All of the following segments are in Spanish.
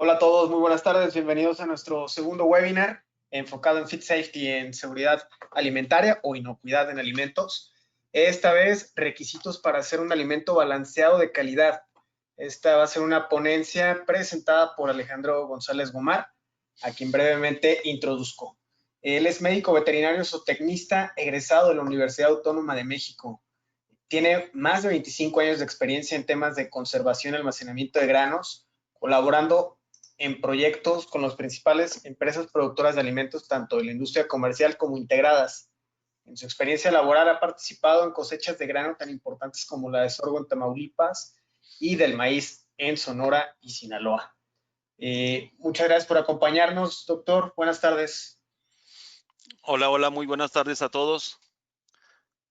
Hola a todos, muy buenas tardes. Bienvenidos a nuestro segundo webinar enfocado en Feed Safety, en seguridad alimentaria o inocuidad en alimentos. Esta vez, requisitos para hacer un alimento balanceado de calidad. Esta va a ser una ponencia presentada por Alejandro González Gomar, a quien brevemente introduzco. Él es médico veterinario zootecnista egresado de la Universidad Autónoma de México. Tiene más de 25 años de experiencia en temas de conservación y almacenamiento de granos, colaborando en proyectos con las principales empresas productoras de alimentos, tanto de la industria comercial como integradas. En su experiencia laboral ha participado en cosechas de grano tan importantes como la de sorgo en Tamaulipas y del maíz en Sonora y Sinaloa. Muchas gracias por acompañarnos, doctor. Buenas tardes. Hola, hola, muy buenas tardes a todos.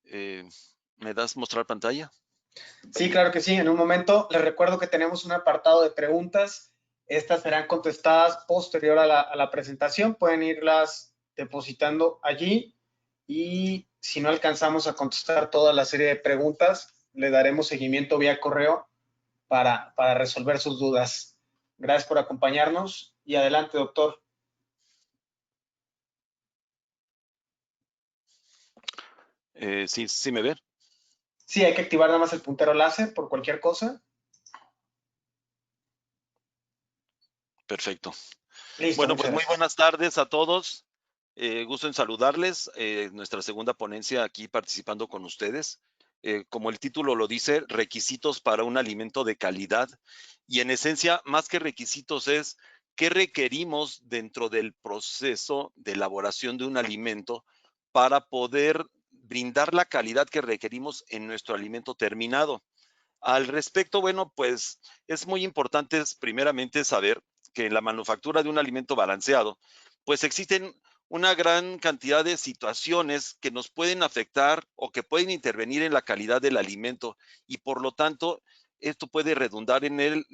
¿Me das mostrar pantalla? Sí, claro que sí. En un momento les recuerdo que tenemos un apartado de preguntas. Estas serán contestadas posterior a la presentación. Pueden irlas depositando allí y si no alcanzamos a contestar toda la serie de preguntas, le daremos seguimiento vía correo para resolver sus dudas. Gracias por acompañarnos y adelante, doctor. Sí me ven. Sí, hay que activar nada más el puntero láser por cualquier cosa. Perfecto. Listo, Bueno, muchas pues muy gracias. buenas tardes a todos. Gusto en saludarles. Nuestra segunda ponencia aquí participando con ustedes. Como el título lo dice, requisitos para un alimento de calidad. Y en esencia, más que requisitos es qué requerimos dentro del proceso de elaboración de un alimento para poder brindar la calidad que requerimos en nuestro alimento terminado. Al respecto, bueno, pues es muy importante primeramente saber que en la manufactura de un alimento balanceado, pues existen una gran cantidad de situaciones que nos pueden afectar o que pueden intervenir en la calidad del alimento y por lo tanto esto puede redundar en el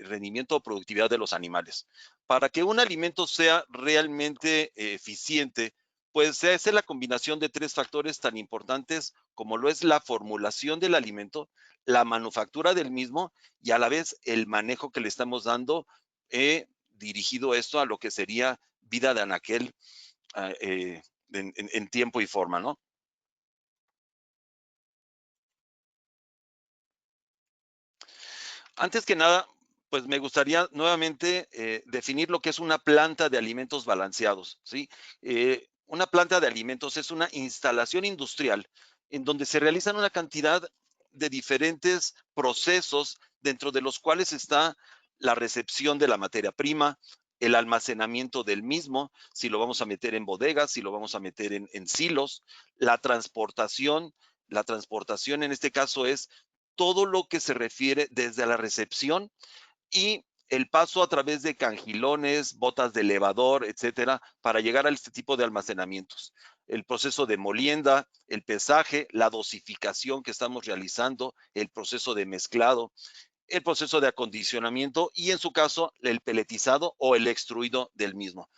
rendimiento o productividad de los animales. Para que un alimento sea realmente eficiente, pues se hace la combinación de tres factores tan importantes como lo es la formulación del alimento, la manufactura del mismo y a la vez el manejo que le estamos dando dirigido esto a lo que sería vida de anaquel en tiempo y forma, ¿no? Antes que nada, pues me gustaría nuevamente definir lo que es una planta de alimentos balanceados, ¿sí? Una planta de alimentos es una instalación industrial en donde se realizan una cantidad de diferentes procesos dentro de los cuales está la recepción de la materia prima, el almacenamiento del mismo, si lo vamos a meter en bodegas, si lo vamos a meter en silos, la transportación. La transportación en este caso es todo lo que se refiere desde la recepción y el paso a través de cangilones, botas de elevador, etcétera, para llegar a este tipo de almacenamientos. El proceso de molienda, el pesaje, la dosificación que estamos realizando, el proceso de mezclado, el proceso de acondicionamiento y en su caso el peletizado o el extruido del mismo.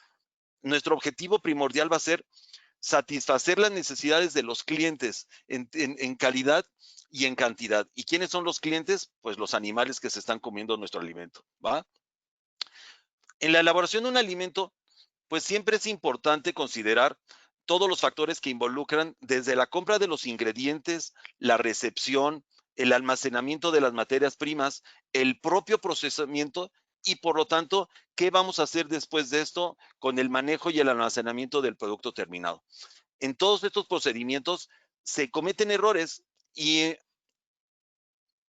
Nuestro objetivo primordial va a ser satisfacer las necesidades de los clientes en calidad y en cantidad. ¿Y quiénes son los clientes? Pues los animales que se están comiendo nuestro alimento, ¿va? En la elaboración de un alimento, pues siempre es importante considerar todos los factores que involucran desde la compra de los ingredientes, la recepción, el almacenamiento de las materias primas, el propio procesamiento y por lo tanto, ¿qué vamos a hacer después de esto con el manejo y el almacenamiento del producto terminado? En todos estos procedimientos se cometen errores y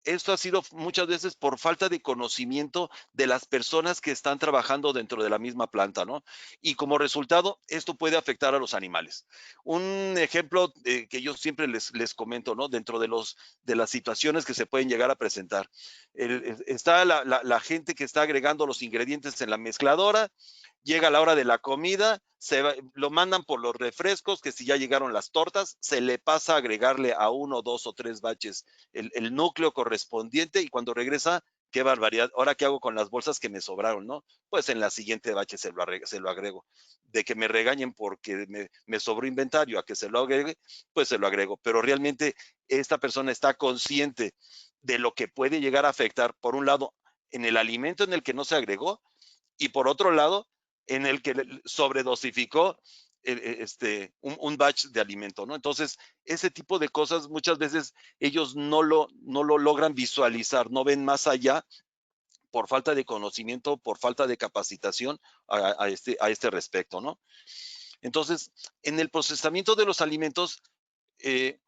esto ha sido muchas veces por falta de conocimiento de las personas que están trabajando dentro de la misma planta, ¿no? Y como resultado, esto puede afectar a los animales. Un ejemplo que yo siempre les comento, ¿no? Dentro de las situaciones que se pueden llegar a presentar. Está la gente que está agregando los ingredientes en la mezcladora, llega la hora de la comida, lo mandan por los refrescos, que si ya llegaron las tortas, se le pasa a agregarle a 1, 2 o 3 baches el núcleo correspondiente y cuando regresa, qué barbaridad, ahora qué hago con las bolsas que me sobraron, ¿no? Pues en la siguiente bache se lo agrego. De que me regañen porque me sobró inventario a que se lo agregue, pues se lo agrego. Pero realmente esta persona está consciente de lo que puede llegar a afectar, por un lado, en el alimento en el que no se agregó y por otro lado, en el que sobredosificó un batch de alimento, ¿no? Entonces, ese tipo de cosas muchas veces ellos no lo logran visualizar, no ven más allá por falta de conocimiento, por falta de capacitación a este respecto, ¿no? Entonces, en el procesamiento de los alimentos, eh,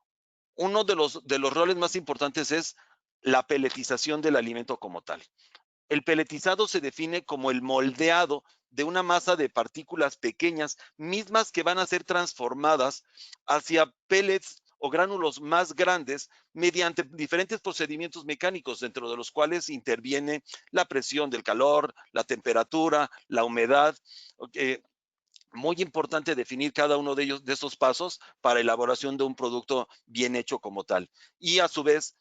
uno de los roles más importantes es la peletización del alimento como tal. El peletizado se define como el moldeado de una masa de partículas pequeñas, mismas que van a ser transformadas hacia pellets o gránulos más grandes mediante diferentes procedimientos mecánicos, dentro de los cuales interviene la presión del calor, la temperatura, la humedad. Muy importante definir cada uno de ellos, de esos pasos, para elaboración de un producto bien hecho como tal. Y a su vez,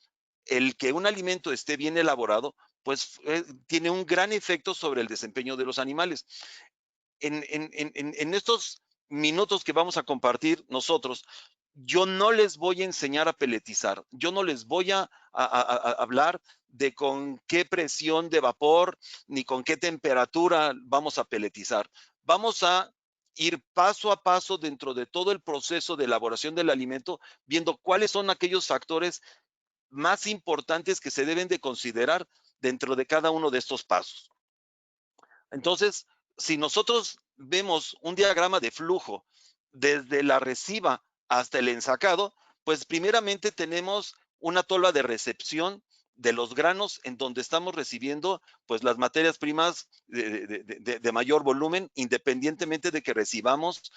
el que un alimento esté bien elaborado, pues tiene un gran efecto sobre el desempeño de los animales. En estos minutos que vamos a compartir nosotros, yo no les voy a enseñar a peletizar, yo no les voy a hablar de con qué presión de vapor ni con qué temperatura vamos a peletizar. Vamos a ir paso a paso dentro de todo el proceso de elaboración del alimento, viendo cuáles son aquellos factores más importantes que se deben de considerar dentro de cada uno de estos pasos. Entonces, si nosotros vemos un diagrama de flujo desde la reciba hasta el ensacado, pues primeramente tenemos una tolva de recepción de los granos en donde estamos recibiendo pues las materias primas de mayor volumen, independientemente de que recibamos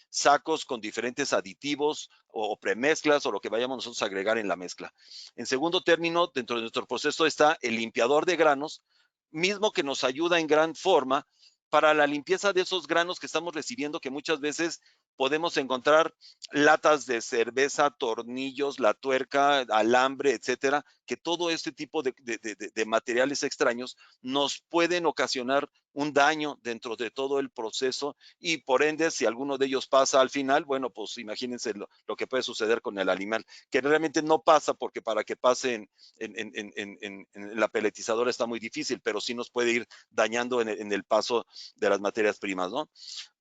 sacos con diferentes aditivos o premezclas o lo que vayamos nosotros a agregar en la mezcla. En segundo término, dentro de nuestro proceso está el limpiador de granos, mismo que nos ayuda en gran forma para la limpieza de esos granos que estamos recibiendo, que muchas veces podemos encontrar latas de cerveza, tornillos, la tuerca, alambre, etcétera, que todo este tipo de materiales extraños nos pueden ocasionar un daño dentro de todo el proceso y por ende, si alguno de ellos pasa al final, bueno, pues imagínense lo que puede suceder con el animal, que realmente no pasa porque para que pase en la peletizadora está muy difícil, pero sí nos puede ir dañando en el paso de las materias primas, ¿no?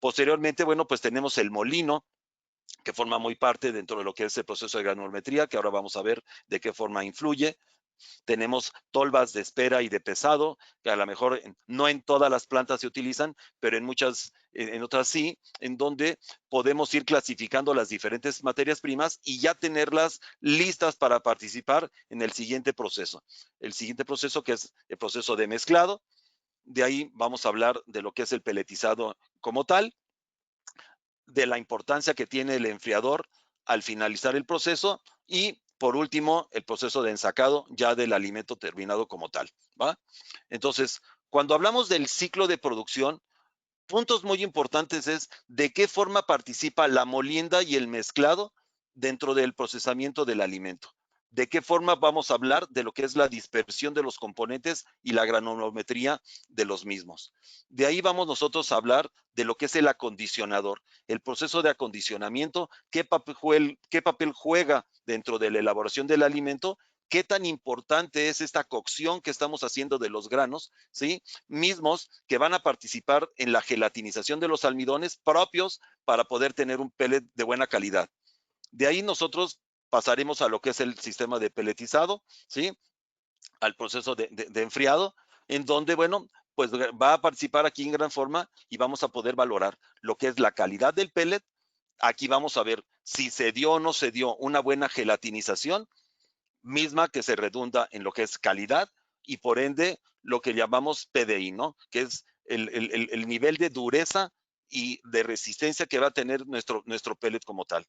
Posteriormente, bueno, pues tenemos el molino, que forma muy parte dentro de lo que es el proceso de granulometría, que ahora vamos a ver de qué forma influye. Tenemos tolvas de espera y de pesado, que a lo mejor no en todas las plantas se utilizan, pero en muchas, en otras sí, en donde podemos ir clasificando las diferentes materias primas y ya tenerlas listas para participar en el siguiente proceso. El siguiente proceso, que es el proceso de mezclado. De ahí vamos a hablar de lo que es el peletizado como tal, de la importancia que tiene el enfriador al finalizar el proceso y por último el proceso de ensacado ya del alimento terminado como tal, ¿va? Entonces, cuando hablamos del ciclo de producción, puntos muy importantes es de qué forma participa la molienda y el mezclado dentro del procesamiento del alimento. De qué forma vamos a hablar de lo que es la dispersión de los componentes y la granulometría de los mismos. De ahí vamos nosotros a hablar de lo que es el acondicionador, el proceso de acondicionamiento, qué papel juega dentro de la elaboración del alimento, qué tan importante es esta cocción que estamos haciendo de los granos, ¿sí? Mismos que van a participar en la gelatinización de los almidones propios para poder tener un pellet de buena calidad. De ahí nosotros pasaremos a lo que es el sistema de pelletizado, ¿sí? Al proceso de enfriado, en donde, bueno, pues va a participar aquí en gran forma y vamos a poder valorar lo que es la calidad del pellet. Aquí vamos a ver si se dio o no se dio una buena gelatinización, misma que se redunda en lo que es calidad y por ende lo que llamamos PDI, ¿no? Que es el nivel de dureza y de resistencia que va a tener nuestro pellet como tal.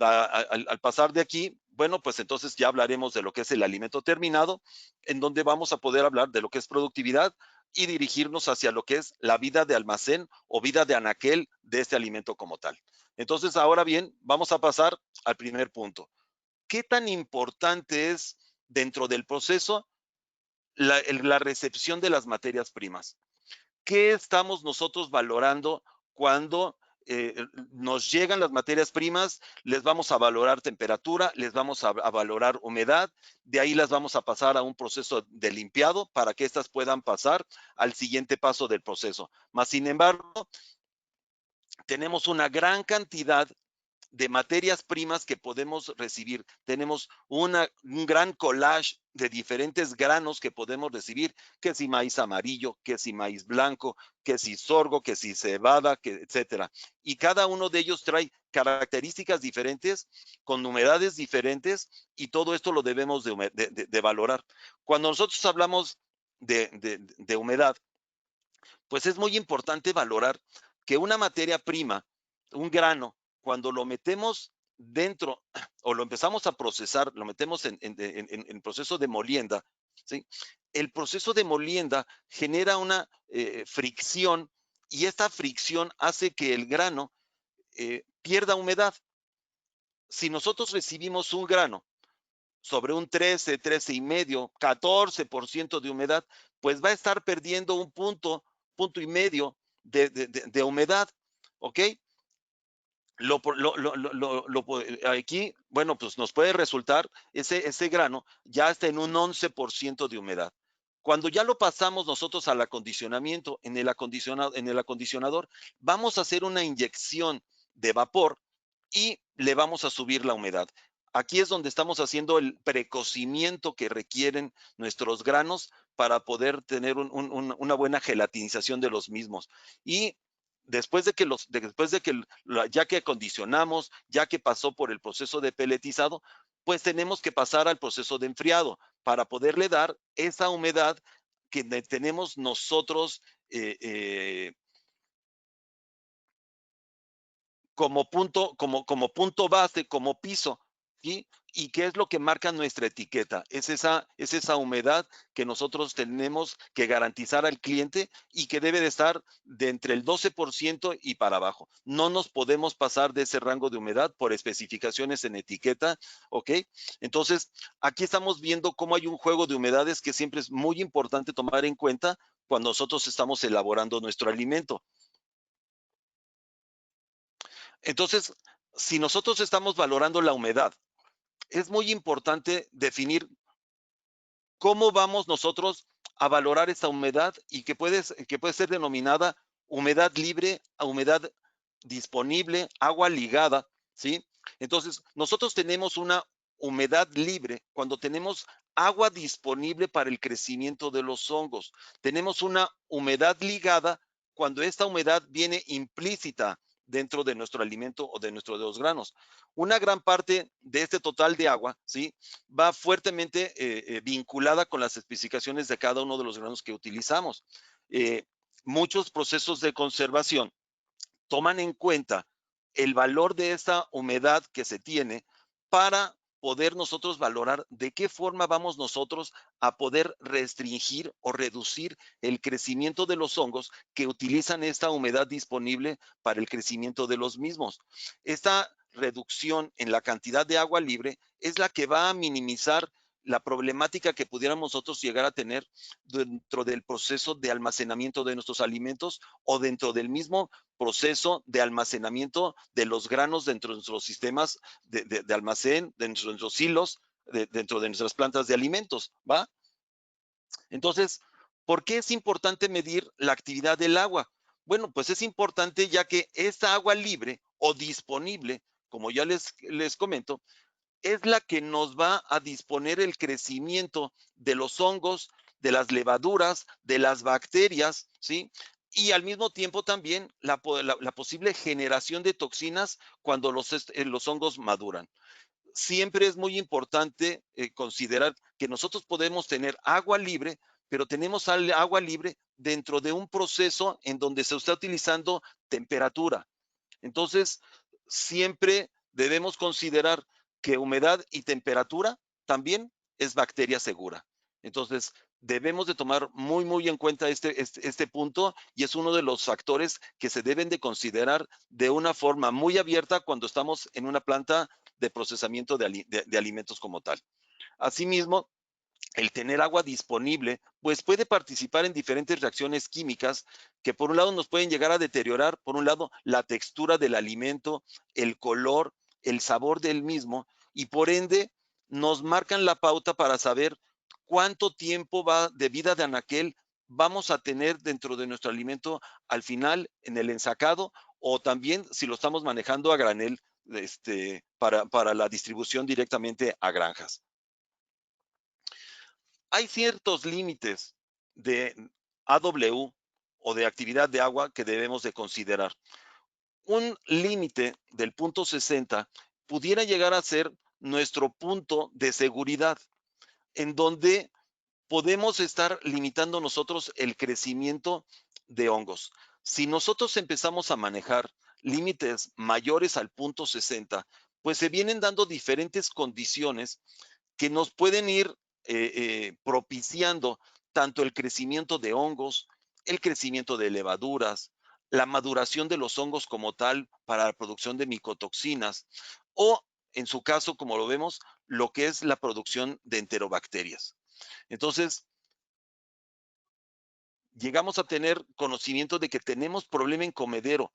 Al pasar de aquí, bueno, pues entonces ya hablaremos de lo que es el alimento terminado, en donde vamos a poder hablar de lo que es productividad y dirigirnos hacia lo que es la vida de almacén o vida de anaquel de este alimento como tal. Entonces, ahora bien, vamos a pasar al primer punto. ¿Qué tan importante es dentro del proceso la recepción de las materias primas? ¿Qué estamos nosotros valorando cuando nos llegan las materias primas, les vamos a valorar temperatura, les vamos a valorar humedad, de ahí las vamos a pasar a un proceso de limpiado para que éstas puedan pasar al siguiente paso del proceso. Más sin embargo, tenemos una gran cantidad de materias primas que podemos recibir. Tenemos un gran collage de diferentes granos que podemos recibir, que si maíz amarillo, que si maíz blanco, que si sorgo, que si cebada, etcétera. Y cada uno de ellos trae características diferentes, con humedades diferentes, y todo esto lo debemos de valorar. Cuando nosotros hablamos de humedad, pues es muy importante valorar que una materia prima, un grano, cuando lo metemos dentro o lo empezamos a procesar, lo metemos en proceso de molienda, ¿sí? El proceso de molienda genera una fricción, y esta fricción hace que el grano pierda humedad. Si nosotros recibimos un grano sobre un 13, 13 y medio, 14% de humedad, pues va a estar perdiendo un punto y medio de humedad, ¿ok? Aquí, bueno, pues nos puede resultar ese grano ya está en un 11% de humedad. Cuando ya lo pasamos nosotros al acondicionamiento, en el acondicionador, vamos a hacer una inyección de vapor y le vamos a subir la humedad. Aquí es donde estamos haciendo el precocimiento que requieren nuestros granos para poder tener una buena gelatinización de los mismos. Y después de que ya que acondicionamos, ya que pasó por el proceso de peletizado, pues tenemos que pasar al proceso de enfriado para poderle dar esa humedad que tenemos nosotros como punto base, como piso, ¿sí? ¿Y qué es lo que marca nuestra etiqueta? Es esa humedad que nosotros tenemos que garantizar al cliente y que debe de estar de entre el 12% y para abajo. No nos podemos pasar de ese rango de humedad por especificaciones en etiqueta, ¿ok? Entonces, aquí estamos viendo cómo hay un juego de humedades que siempre es muy importante tomar en cuenta cuando nosotros estamos elaborando nuestro alimento. Entonces, si nosotros estamos valorando la humedad, es muy importante definir cómo vamos nosotros a valorar esta humedad y que puede ser denominada humedad libre a humedad disponible, agua ligada, ¿sí? Entonces, nosotros tenemos una humedad libre cuando tenemos agua disponible para el crecimiento de los hongos. Tenemos una humedad ligada cuando esta humedad viene implícita dentro de nuestro alimento o de los granos. Una gran parte de este total de agua, ¿sí?, va fuertemente vinculada con las especificaciones de cada uno de los granos que utilizamos. Muchos procesos de conservación toman en cuenta el valor de esta humedad que se tiene para poder nosotros valorar de qué forma vamos nosotros a poder restringir o reducir el crecimiento de los hongos que utilizan esta humedad disponible para el crecimiento de los mismos. Esta reducción en la cantidad de agua libre es la que va a minimizar la problemática que pudiéramos nosotros llegar a tener dentro del proceso de almacenamiento de nuestros alimentos o dentro del mismo proceso de almacenamiento de los granos dentro de nuestros sistemas de almacén, dentro de nuestros silos, dentro de nuestras plantas de alimentos, ¿va? Entonces, ¿por qué es importante medir la actividad del agua? Bueno, pues es importante ya que esta agua libre o disponible, como ya les comento, es la que nos va a disponer el crecimiento de los hongos, de las levaduras, de las bacterias, ¿sí? Y al mismo tiempo también la posible generación de toxinas cuando los hongos maduran. Siempre es muy importante considerar que nosotros podemos tener agua libre, pero tenemos agua libre dentro de un proceso en donde se está utilizando temperatura. Entonces, siempre debemos considerar que humedad y temperatura también es bacteria segura. Entonces, debemos de tomar muy en cuenta este punto, y es uno de los factores que se deben de considerar de una forma muy abierta cuando estamos en una planta de procesamiento de alimentos como tal. Asimismo, el tener agua disponible, pues puede participar en diferentes reacciones químicas que por un lado nos pueden llegar a deteriorar, por un lado, la textura del alimento, el color, el sabor del mismo, y por ende nos marcan la pauta para saber cuánto tiempo va de vida de anaquel vamos a tener dentro de nuestro alimento al final en el ensacado, o también si lo estamos manejando a granel para la distribución directamente a granjas. Hay ciertos límites de AW o de actividad de agua que debemos de considerar. Un límite del punto 60 pudiera llegar a ser nuestro punto de seguridad, en donde podemos estar limitando nosotros el crecimiento de hongos. Si nosotros empezamos a manejar límites mayores al punto 60, pues se vienen dando diferentes condiciones que nos pueden ir propiciando tanto el crecimiento de hongos, el crecimiento de levaduras, la maduración de los hongos como tal para la producción de micotoxinas o, en su caso, como lo vemos, lo que es la producción de enterobacterias. Entonces, llegamos a tener conocimiento de que tenemos problema en comedero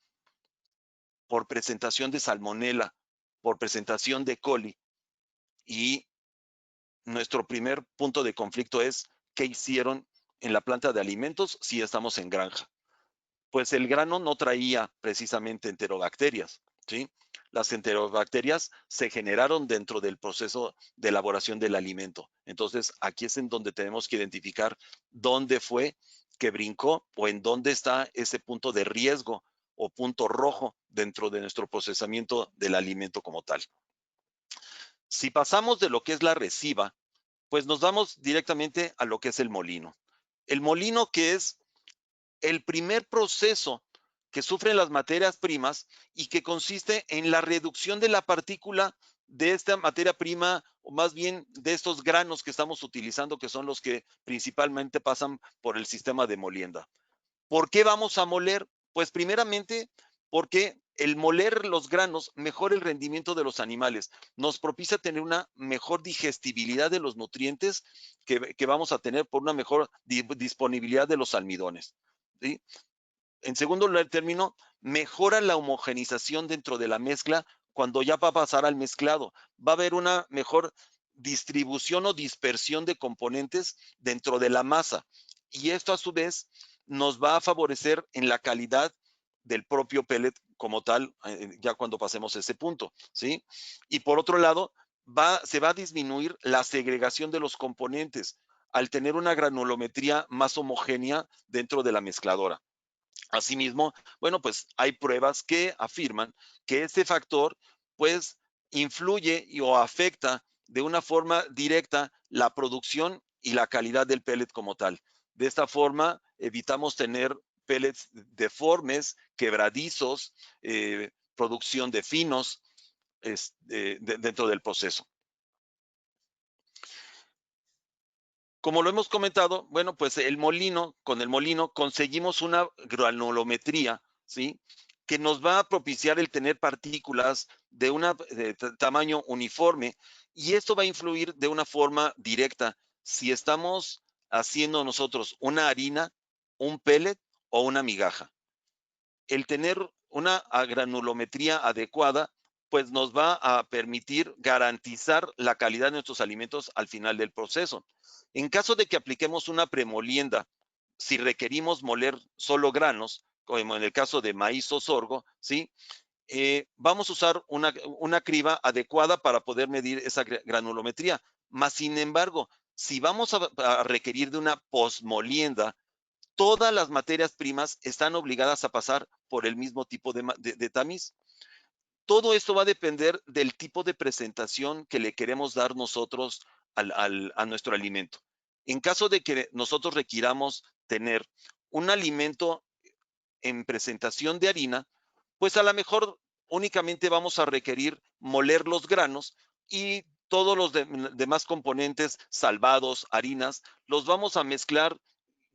por presentación de salmonela, por presentación de coli, y nuestro primer punto de conflicto es qué hicieron en la planta de alimentos si estamos en granja. Pues el grano no traía precisamente enterobacterias, ¿sí? Las enterobacterias se generaron dentro del proceso de elaboración del alimento. Entonces, aquí es en donde tenemos que identificar dónde fue que brincó o en dónde está ese punto de riesgo o punto rojo dentro de nuestro procesamiento del alimento como tal. Si pasamos de lo que es la resiva, pues nos vamos directamente a lo que es el molino. El molino, que es el primer proceso que sufren las materias primas y que consiste en la reducción de la partícula de esta materia prima, o más bien de estos granos que estamos utilizando, que son los que principalmente pasan por el sistema de molienda. ¿Por qué vamos a moler? Pues primeramente porque el moler los granos mejora el rendimiento de los animales, nos propicia tener una mejor digestibilidad de los nutrientes que vamos a tener por una mejor disponibilidad de los almidones, ¿sí? En segundo término, mejora la homogenización dentro de la mezcla cuando ya va a pasar al mezclado. Va a haber una mejor distribución o dispersión de componentes dentro de la masa. Y esto a su vez nos va a favorecer en la calidad del propio pellet como tal, ya cuando pasemos ese punto, ¿sí? Y por otro lado, se va a disminuir la segregación de los componentes al tener una granulometría más homogénea dentro de la mezcladora. Asimismo, bueno, pues hay pruebas que afirman que este factor, pues, influye o afecta de una forma directa la producción y la calidad del pellet como tal. De esta forma, evitamos tener pellets deformes, quebradizos, producción de finos dentro del proceso. Como lo hemos comentado, bueno, pues con el molino conseguimos una granulometría, ¿sí? Que nos va a propiciar el tener partículas de un tamaño uniforme, y esto va a influir de una forma directa si estamos haciendo nosotros una harina, un pellet o una migaja. El tener una granulometría adecuada, pues nos va a permitir garantizar la calidad de nuestros alimentos al final del proceso. En caso de que apliquemos una premolienda, si requerimos moler solo granos, como en el caso de maíz o sorgo, ¿sí? Vamos a usar una criba adecuada para poder medir esa granulometría. Mas, sin embargo, si vamos a requerir de una posmolienda, todas las materias primas están obligadas a pasar por el mismo tipo de tamiz. Todo esto va a depender del tipo de presentación que le queremos dar nosotros a nuestro alimento. En caso de que nosotros requiramos tener un alimento en presentación de harina, pues a lo mejor únicamente vamos a requerir moler los granos, y todos los demás componentes salvados, harinas, los vamos a mezclar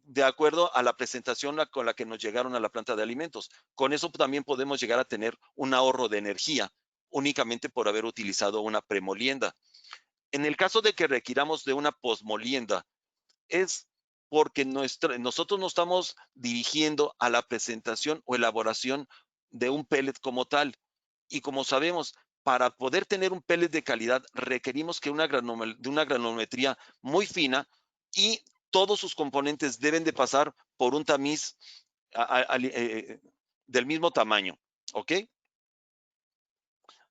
de acuerdo a la presentación con la que nos llegaron a la planta de alimentos. Con eso también podemos llegar a tener un ahorro de energía únicamente por haber utilizado una premolienda. En el caso de que requiramos de una posmolienda, es porque nosotros no estamos dirigiendo a la presentación o elaboración de un pellet como tal. Y como sabemos, para poder tener un pellet de calidad requerimos de una granulometría muy fina y todos sus componentes deben de pasar por un tamiz del mismo tamaño, ¿ok?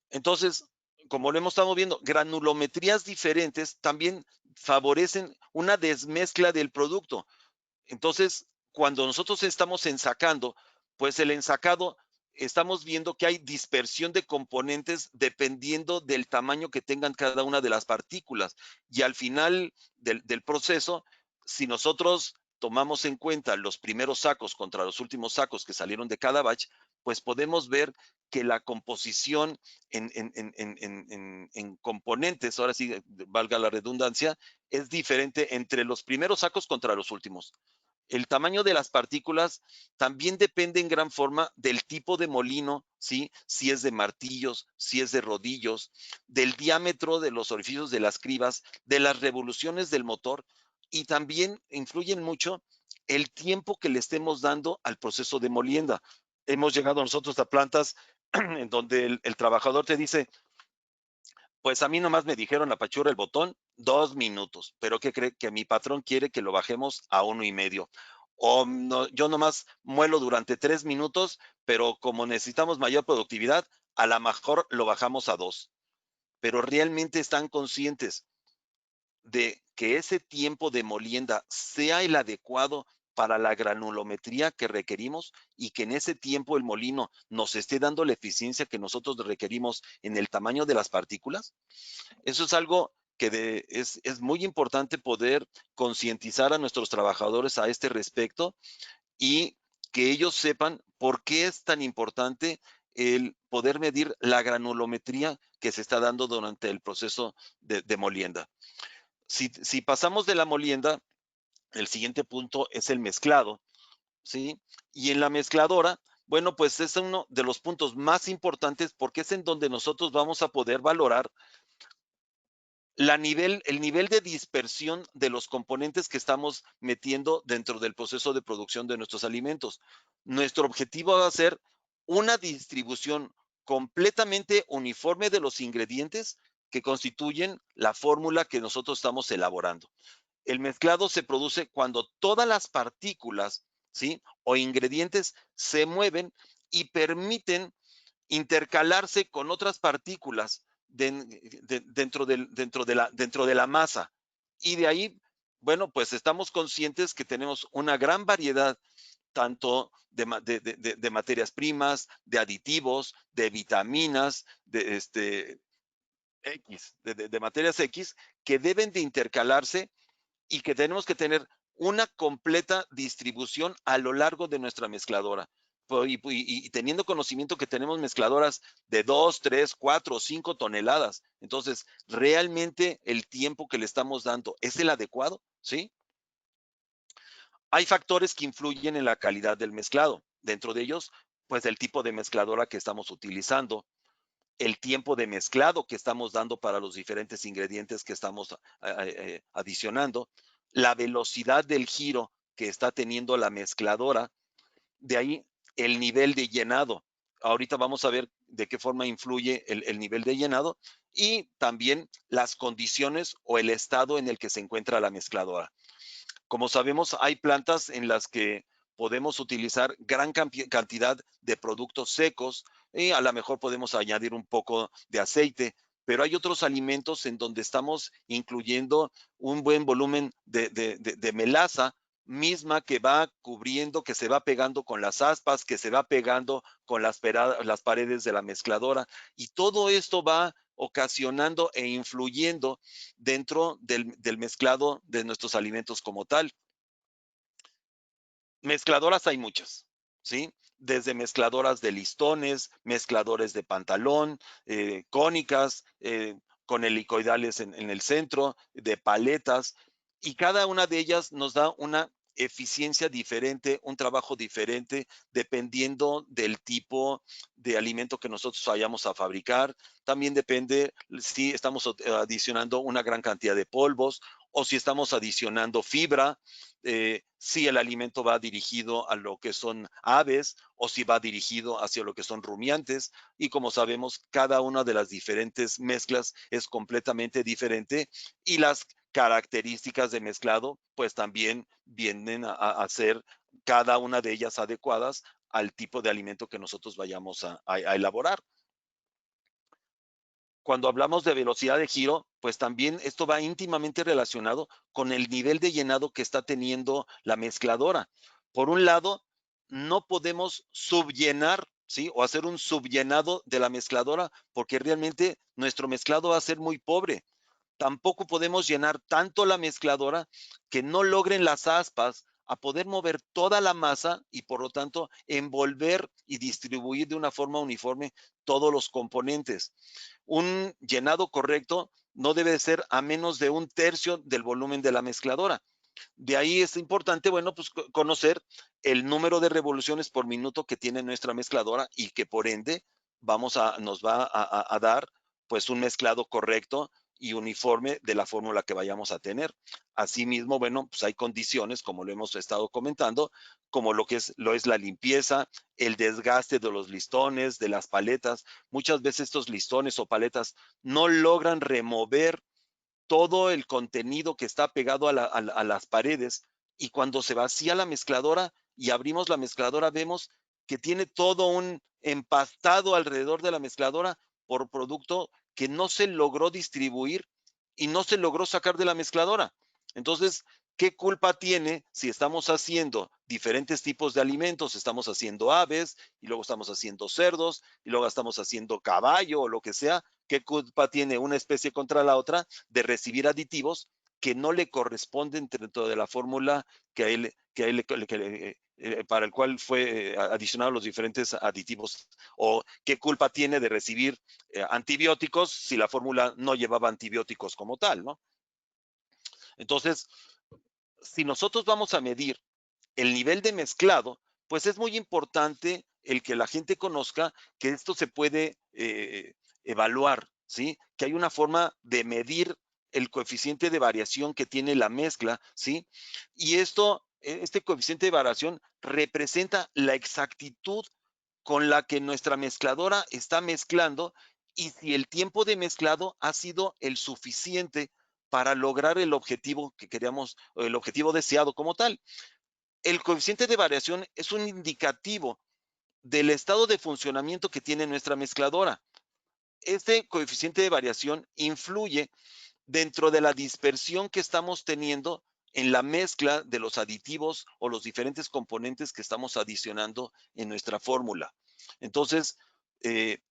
Entonces, como lo hemos estado viendo, granulometrías diferentes también favorecen una desmezcla del producto. Entonces, cuando nosotros estamos ensacando, pues el ensacado, estamos viendo que hay dispersión de componentes dependiendo del tamaño que tengan cada una de las partículas. Y al final del proceso, si nosotros tomamos en cuenta los primeros sacos contra los últimos sacos que salieron de cada batch, pues podemos ver que la composición en componentes, ahora sí, valga la redundancia, es diferente entre los primeros sacos contra los últimos. El tamaño de las partículas también depende en gran forma del tipo de molino, ¿sí? Si es de martillos, si es de rodillos, del diámetro de los orificios de las cribas, de las revoluciones del motor, y también influyen mucho el tiempo que le estemos dando al proceso de molienda. Hemos llegado nosotros a plantas en donde el trabajador te dice, pues a mí nomás me dijeron apachurra el botón 2 minutos, pero ¿qué cree? Que mi patrón quiere que lo bajemos a 1.5. O no, yo nomás muelo durante 3 minutos, pero como necesitamos mayor productividad, a lo mejor lo bajamos a 2. Pero realmente están conscientes de que ese tiempo de molienda sea el adecuado para la granulometría que requerimos y que en ese tiempo el molino nos esté dando la eficiencia que nosotros requerimos en el tamaño de las partículas. Eso es algo que es muy importante poder concientizar a nuestros trabajadores a este respecto y que ellos sepan por qué es tan importante el poder medir la granulometría que se está dando durante el proceso de molienda. Si pasamos de la molienda, el siguiente punto es el mezclado, ¿sí? Y en la mezcladora, bueno, pues es uno de los puntos más importantes porque es en donde nosotros vamos a poder valorar el nivel de dispersión de los componentes que estamos metiendo dentro del proceso de producción de nuestros alimentos. Nuestro objetivo va a ser una distribución completamente uniforme de los ingredientes que constituyen la fórmula que nosotros estamos elaborando. El mezclado se produce cuando todas las partículas, ¿sí? O ingredientes se mueven y permiten intercalarse con otras partículas dentro de la masa. Y de ahí, bueno, pues estamos conscientes que tenemos una gran variedad tanto de materias primas, de aditivos, de vitaminas, de materias X, que deben de intercalarse y que tenemos que tener una completa distribución a lo largo de nuestra mezcladora. Y teniendo conocimiento que tenemos mezcladoras de 2, 3, 4 o 5 toneladas. Entonces, ¿realmente el tiempo que le estamos dando es el adecuado? ¿Sí? Hay factores que influyen en la calidad del mezclado. Dentro de ellos, pues el tipo de mezcladora que estamos utilizando, el tiempo de mezclado que estamos dando para los diferentes ingredientes que estamos adicionando, la velocidad del giro que está teniendo la mezcladora, de ahí el nivel de llenado. Ahorita vamos a ver de qué forma influye el nivel de llenado y también las condiciones o el estado en el que se encuentra la mezcladora. Como sabemos, hay plantas en las que podemos utilizar gran cantidad de productos secos y a lo mejor podemos añadir un poco de aceite, pero hay otros alimentos en donde estamos incluyendo un buen volumen de melaza misma que va cubriendo, que se va pegando con las aspas, que se va pegando con las paredes de la mezcladora. Y todo esto va ocasionando e influyendo dentro del mezclado de nuestros alimentos como tal. Mezcladoras hay muchas, ¿sí? Desde mezcladoras de listones, mezcladores de pantalón, cónicas, con helicoidales en el centro, de paletas, y cada una de ellas nos da una eficiencia diferente, un trabajo diferente, dependiendo del tipo de alimento que nosotros vayamos a fabricar. También depende si estamos adicionando una gran cantidad de polvos o si estamos adicionando fibra, si el alimento va dirigido a lo que son aves o si va dirigido hacia lo que son rumiantes. Y como sabemos, cada una de las diferentes mezclas es completamente diferente y las características de mezclado, pues también vienen a ser cada una de ellas adecuadas al tipo de alimento que nosotros vayamos a elaborar. Cuando hablamos de velocidad de giro, pues también esto va íntimamente relacionado con el nivel de llenado que está teniendo la mezcladora. Por un lado, no podemos subllenar, ¿sí? O hacer un subllenado de la mezcladora porque realmente nuestro mezclado va a ser muy pobre. Tampoco podemos llenar tanto la mezcladora que no logren las aspas a poder mover toda la masa y por lo tanto envolver y distribuir de una forma uniforme todos los componentes. Un llenado correcto no debe ser a menos de un tercio del volumen de la mezcladora. De ahí es importante, bueno, pues conocer el número de revoluciones por minuto que tiene nuestra mezcladora y que por ende nos va a dar pues un mezclado correcto y uniforme de la fórmula que vayamos a tener. Asimismo, bueno, pues hay condiciones, como lo hemos estado comentando, como lo es la limpieza, el desgaste de los listones, de las paletas. Muchas veces estos listones o paletas no logran remover todo el contenido que está pegado a las paredes y cuando se vacía la mezcladora y abrimos la mezcladora vemos que tiene todo un empastado alrededor de la mezcladora por producto que no se logró distribuir y no se logró sacar de la mezcladora. Entonces, ¿qué culpa tiene si estamos haciendo diferentes tipos de alimentos? Estamos haciendo aves y luego estamos haciendo cerdos y luego estamos haciendo caballo o lo que sea. ¿Qué culpa tiene una especie contra la otra de recibir aditivos que no le corresponden dentro de la fórmula para el cual fue adicionado los diferentes aditivos? ¿O qué culpa tiene de recibir antibióticos si la fórmula no llevaba antibióticos como tal, ¿no? Entonces, si nosotros vamos a medir el nivel de mezclado, pues es muy importante el que la gente conozca que esto se puede evaluar, ¿sí? Que hay una forma de medir el coeficiente de variación que tiene la mezcla, ¿sí? Y este coeficiente de variación representa la exactitud con la que nuestra mezcladora está mezclando y si el tiempo de mezclado ha sido el suficiente para lograr el objetivo que queríamos, el objetivo deseado como tal. El coeficiente de variación es un indicativo del estado de funcionamiento que tiene nuestra mezcladora. Este coeficiente de variación influye dentro de la dispersión que estamos teniendo en la mezcla de los aditivos o los diferentes componentes que estamos adicionando en nuestra fórmula. Entonces,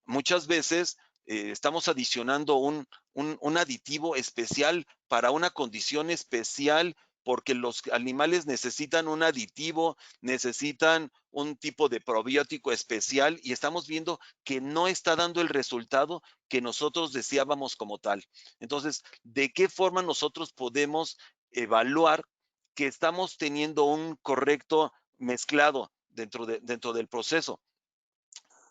muchas veces estamos adicionando un aditivo especial para una condición especial porque los animales necesitan un aditivo, necesitan un tipo de probiótico especial y estamos viendo que no está dando el resultado que nosotros deseábamos como tal. Entonces, ¿de qué forma nosotros podemos evaluar que estamos teniendo un correcto mezclado dentro del proceso?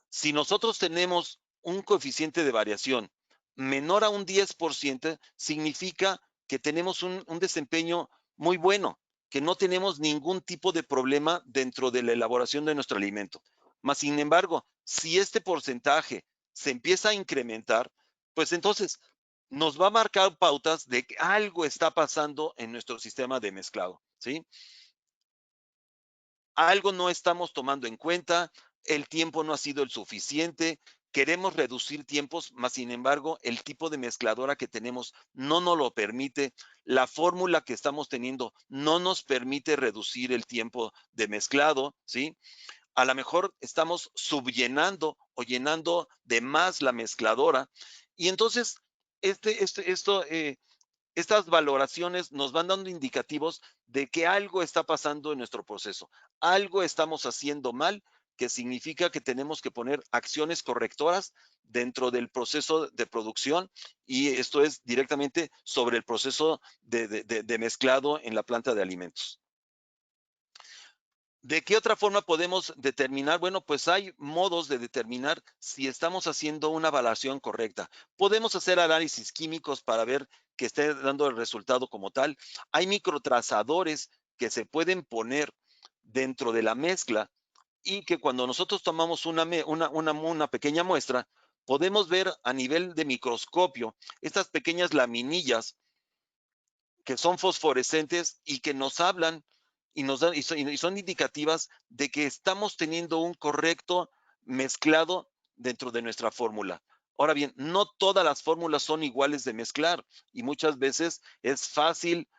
Si nosotros tenemos un coeficiente de variación menor a un 10%, significa que tenemos un desempeño muy bueno, que no tenemos ningún tipo de problema dentro de la elaboración de nuestro alimento. Mas, sin embargo, si este porcentaje se empieza a incrementar, pues entonces nos va a marcar pautas de que algo está pasando en nuestro sistema de mezclado, ¿sí? Algo no estamos tomando en cuenta, el tiempo no ha sido el suficiente, queremos reducir tiempos, mas sin embargo, el tipo de mezcladora que tenemos no nos lo permite, la fórmula que estamos teniendo no nos permite reducir el tiempo de mezclado, ¿sí? A lo mejor estamos subllenando o llenando de más la mezcladora y entonces este, este, esto, estas valoraciones nos van dando indicativos de que algo está pasando en nuestro proceso, algo estamos haciendo mal, que significa que tenemos que poner acciones correctoras dentro del proceso de producción y esto es directamente sobre el proceso de mezclado en la planta de alimentos. ¿De qué otra forma podemos determinar? Bueno, pues hay modos de determinar si estamos haciendo una evaluación correcta. Podemos hacer análisis químicos para ver que esté dando el resultado como tal. Hay microtrazadores que se pueden poner dentro de la mezcla y que cuando nosotros tomamos una pequeña muestra, podemos ver a nivel de microscopio estas pequeñas laminillas que son fosforescentes y que nos hablan y nos dan y son indicativas de que estamos teniendo un correcto mezclado dentro de nuestra fórmula. Ahora bien, no todas las fórmulas son iguales de mezclar y muchas veces es fácil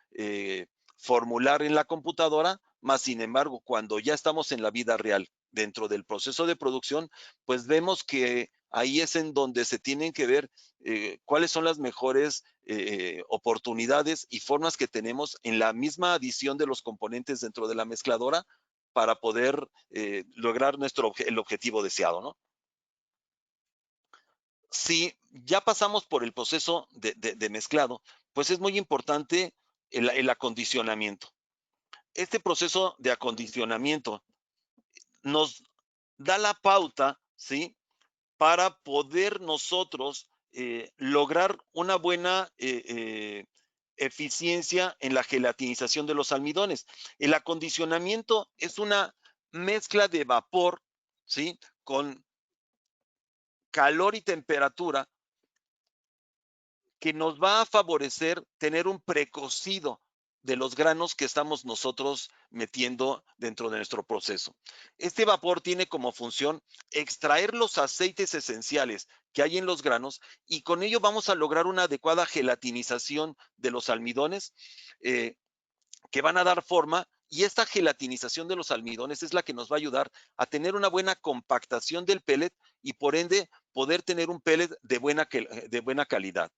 formular en la computadora, más sin embargo, cuando ya estamos en la vida real, dentro del proceso de producción, pues vemos que ahí es en donde se tienen que ver cuáles son las mejores oportunidades y formas que tenemos en la misma adición de los componentes dentro de la mezcladora para poder lograr el objetivo deseado, ¿no? Si ya pasamos por el proceso de mezclado, pues es muy importante el acondicionamiento. Este proceso de acondicionamiento nos da la pauta, ¿sí? Para poder nosotros lograr una buena eficiencia en la gelatinización de los almidones. El acondicionamiento es una mezcla de vapor, ¿sí? Con calor y temperatura que nos va a favorecer tener un precocido de los granos que estamos nosotros metiendo dentro de nuestro proceso. Este vapor tiene como función extraer los aceites esenciales que hay en los granos y con ello vamos a lograr una adecuada gelatinización de los almidones eh, que van a dar forma y esta gelatinización de los almidones es la que nos va a ayudar a tener una buena compactación del pellet y por ende poder tener un pellet de buena calidad.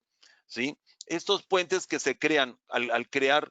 ¿Sí? Estos puentes que se crean al crear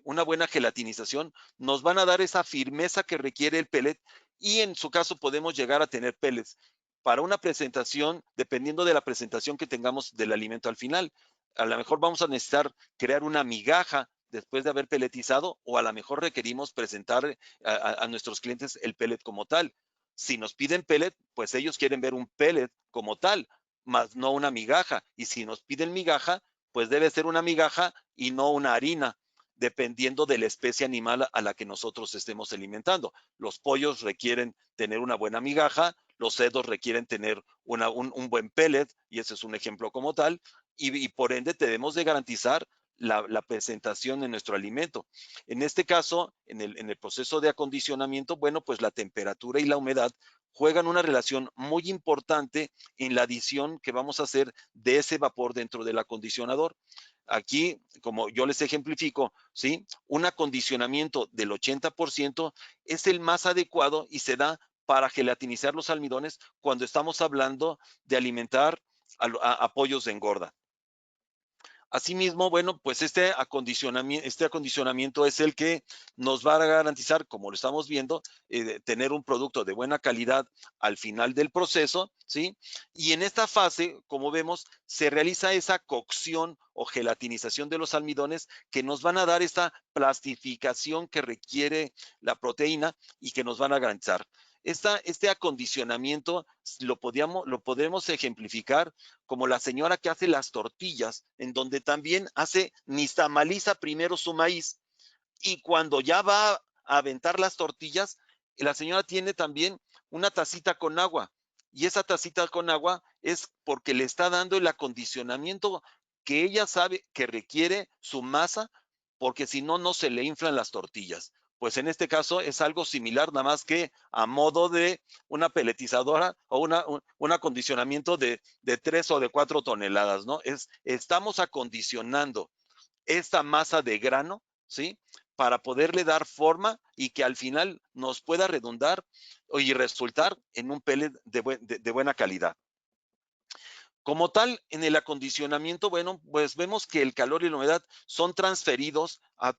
una buena gelatinización nos van a dar esa firmeza que requiere el pellet y en su caso podemos llegar a tener pellets para una presentación, dependiendo de la presentación que tengamos del alimento al final. A lo mejor vamos a necesitar crear una migaja después de haber pelletizado o a lo mejor requerimos presentar a nuestros clientes el pellet como tal. Si nos piden pellet, pues ellos quieren ver un pellet como tal, más no una migaja. Y si nos piden migaja, pues debe ser una migaja y no una harina, dependiendo de la especie animal a la que nosotros estemos alimentando. Los pollos requieren tener una buena migaja, los cerdos requieren tener un buen pellet, y ese es un ejemplo como tal, y por ende debemos de garantizar la presentación de nuestro alimento. En este caso, en el proceso de acondicionamiento, bueno, pues la temperatura y la humedad juegan una relación muy importante en la adición que vamos a hacer de ese vapor dentro del acondicionador. Aquí, como yo les ejemplifico, ¿sí? Un acondicionamiento del 80% es el más adecuado y se da para gelatinizar los almidones cuando estamos hablando de alimentar a pollos de engorda. Asimismo, bueno, pues este acondicionamiento es el que nos va a garantizar, como lo estamos viendo, tener un producto de buena calidad al final del proceso, ¿sí? Y en esta fase, como vemos, se realiza esa cocción o gelatinización de los almidones que nos van a dar esta plastificación que requiere la proteína y que nos van a garantizar. Este acondicionamiento lo podemos ejemplificar como la señora que hace las tortillas, en donde también nixtamaliza primero su maíz y cuando ya va a aventar las tortillas, la señora tiene también una tacita con agua y esa tacita con agua es porque le está dando el acondicionamiento que ella sabe que requiere su masa, porque si no, no se le inflan las tortillas. Pues en este caso es algo similar, nada más que a modo de una peletizadora o un acondicionamiento de 3 o de 4 toneladas, ¿no? Estamos acondicionando esta masa de grano, ¿sí? Para poderle dar forma y que al final nos pueda redundar y resultar en un pellet de buena calidad. Como tal, en el acondicionamiento, bueno, pues vemos que el calor y la humedad son transferidos a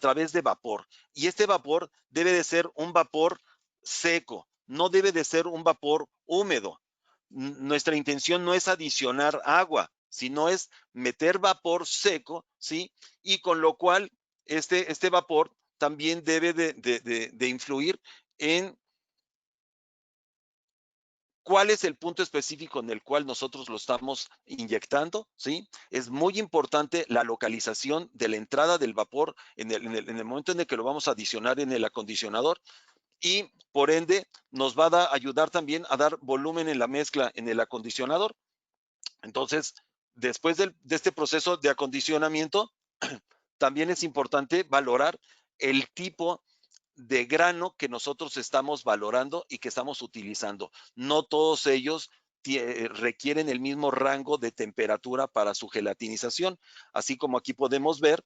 través de vapor. Y este vapor debe de ser un vapor seco, no debe de ser un vapor húmedo. Nuestra intención no es adicionar agua, sino es meter vapor seco, ¿sí? Y con lo cual este vapor también debe de influir en cuál es el punto específico en el cual nosotros lo estamos inyectando, ¿sí? Es muy importante la localización de la entrada del vapor en el momento en el que lo vamos a adicionar en el acondicionador y por ende nos va a ayudar también a dar volumen en la mezcla en el acondicionador. Entonces, después de este proceso de acondicionamiento, también es importante valorar el tipo de grano que nosotros estamos valorando y que estamos utilizando. No todos ellos requieren el mismo rango de temperatura para su gelatinización, así como aquí podemos ver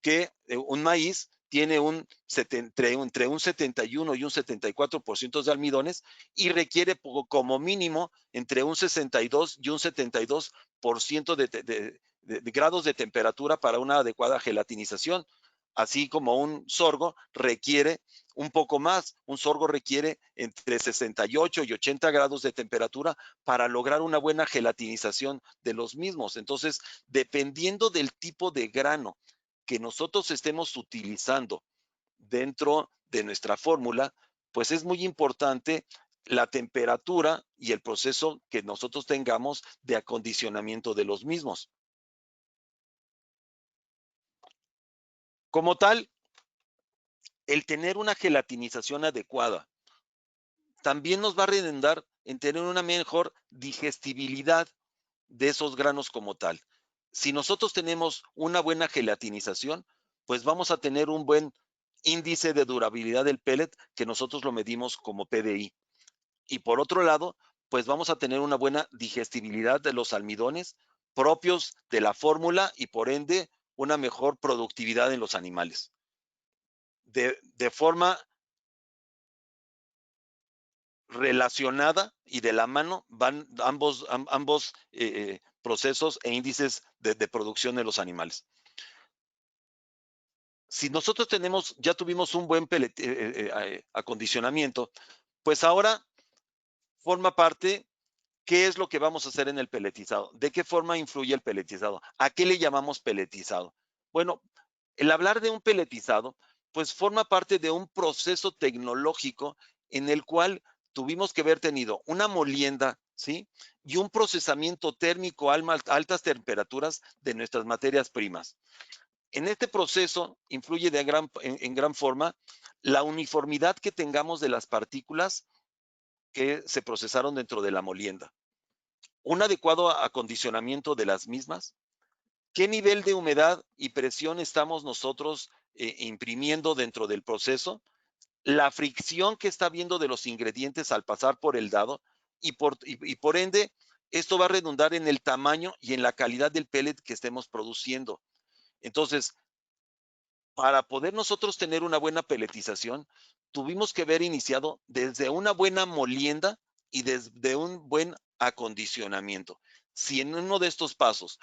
que un maíz tiene entre un 71 y un 74% de almidones y requiere como mínimo entre un 62 y un 72% de grados de temperatura para una adecuada gelatinización, así como un sorgo requiere un poco más. Un sorgo requiere entre 68 y 80 grados de temperatura para lograr una buena gelatinización de los mismos. Entonces, dependiendo del tipo de grano que nosotros estemos utilizando dentro de nuestra fórmula, pues es muy importante la temperatura y el proceso que nosotros tengamos de acondicionamiento de los mismos. Como tal, el tener una gelatinización adecuada también nos va a redundar en tener una mejor digestibilidad de esos granos como tal. Si nosotros tenemos una buena gelatinización, pues vamos a tener un buen índice de durabilidad del pellet que nosotros lo medimos como PDI. Y por otro lado, pues vamos a tener una buena digestibilidad de los almidones propios de la fórmula y por ende una mejor productividad en los animales. De forma relacionada y de la mano van ambos procesos e índices de producción de los animales. Si nosotros ya tuvimos un buen acondicionamiento, pues ahora forma parte qué es lo que vamos a hacer en el peletizado, de qué forma influye el peletizado, a qué le llamamos peletizado. Bueno, el hablar de un peletizado, pues forma parte de un proceso tecnológico en el cual tuvimos que haber tenido una molienda, ¿sí? Y un procesamiento térmico a altas temperaturas de nuestras materias primas. En este proceso influye en gran forma la uniformidad que tengamos de las partículas que se procesaron dentro de la molienda, un adecuado acondicionamiento de las mismas, qué nivel de humedad y presión estamos nosotros imprimiendo dentro del proceso, la fricción que está habiendo de los ingredientes al pasar por el dado y por ende esto va a redundar en el tamaño y en la calidad del pellet que estemos produciendo. Entonces, para poder nosotros tener una buena peletización, tuvimos que haber iniciado desde una buena molienda y desde un buen acondicionamiento. Si en uno de estos pasos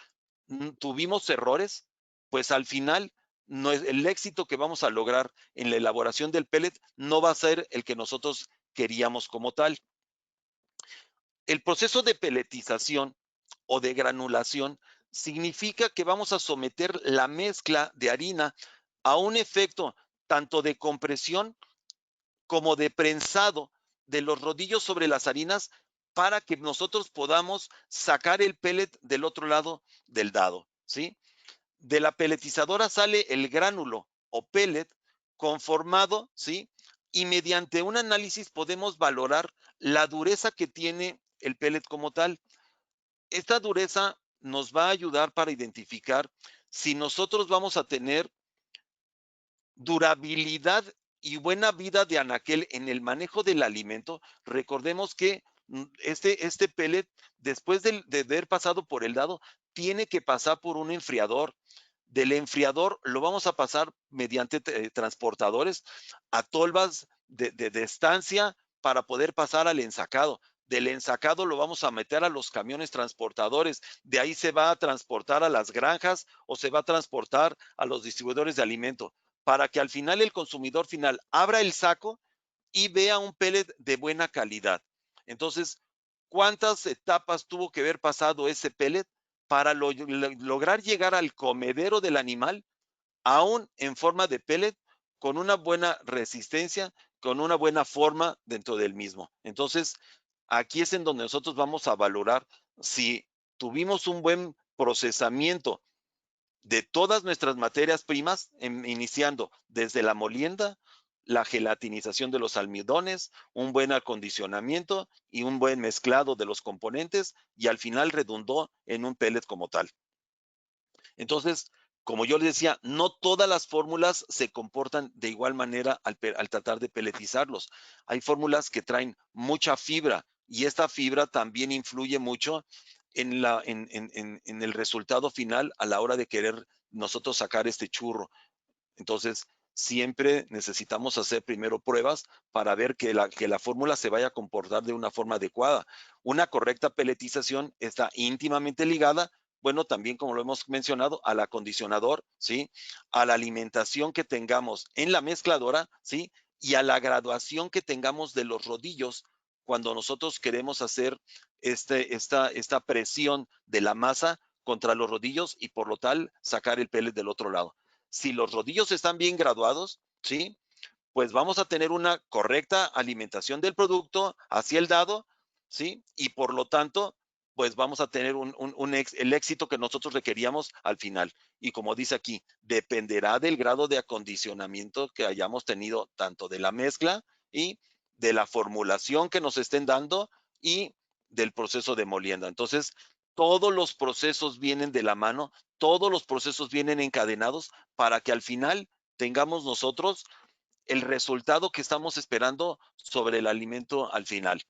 tuvimos errores, pues al final no es, el éxito que vamos a lograr en la elaboración del pellet no va a ser el que nosotros queríamos como tal. El proceso de peletización o de granulación significa que vamos a someter la mezcla de harina a un efecto tanto de compresión como de prensado de los rodillos sobre las harinas para que nosotros podamos sacar el pellet del otro lado del dado, ¿sí? De la peletizadora sale el gránulo o pellet conformado, ¿sí? Y mediante un análisis podemos valorar la dureza que tiene el pellet como tal. Esta dureza nos va a ayudar para identificar si nosotros vamos a tener durabilidad y buena vida de anaquel en el manejo del alimento. Recordemos que este pellet, después de haber pasado por el dado, tiene que pasar por un enfriador. Del enfriador lo vamos a pasar mediante transportadores a tolvas de estancia para poder pasar al ensacado. Del ensacado lo vamos a meter a los camiones transportadores. De ahí se va a transportar a las granjas o se va a transportar a los distribuidores de alimento para que al final el consumidor final abra el saco y vea un pellet de buena calidad. Entonces, ¿cuántas etapas tuvo que haber pasado ese pellet para lograr llegar al comedero del animal, aún en forma de pellet, con una buena resistencia, con una buena forma dentro del mismo. Entonces, aquí es en donde nosotros vamos a valorar si tuvimos un buen procesamiento de todas nuestras materias primas, iniciando desde la molienda, la gelatinización de los almidones, un buen acondicionamiento y un buen mezclado de los componentes, y al final redundó en un pellet como tal. Entonces, como yo les decía, no todas las fórmulas se comportan de igual manera al tratar de peletizarlos. Hay fórmulas que traen mucha fibra, y esta fibra también influye mucho en el resultado final a la hora de querer nosotros sacar este churro. Entonces, siempre necesitamos hacer primero pruebas para ver que la fórmula se vaya a comportar de una forma adecuada. Una correcta peletización está íntimamente ligada, bueno, también como lo hemos mencionado, al acondicionador, ¿sí? A la alimentación que tengamos en la mezcladora, ¿sí? Y a la graduación que tengamos de los rodillos cuando nosotros queremos hacer esta presión de la masa contra los rodillos y por lo tal sacar el pellet del otro lado. Si los rodillos están bien graduados, ¿sí? Pues vamos a tener una correcta alimentación del producto hacia el dado, ¿sí? Y por lo tanto, pues vamos a tener el éxito que nosotros requeríamos al final. Y como dice aquí, dependerá del grado de acondicionamiento que hayamos tenido, tanto de la mezcla y de la formulación que nos estén dando y del proceso de molienda. Entonces, todos los procesos vienen de la mano, todos los procesos vienen encadenados para que al final tengamos nosotros el resultado que estamos esperando sobre el alimento al final.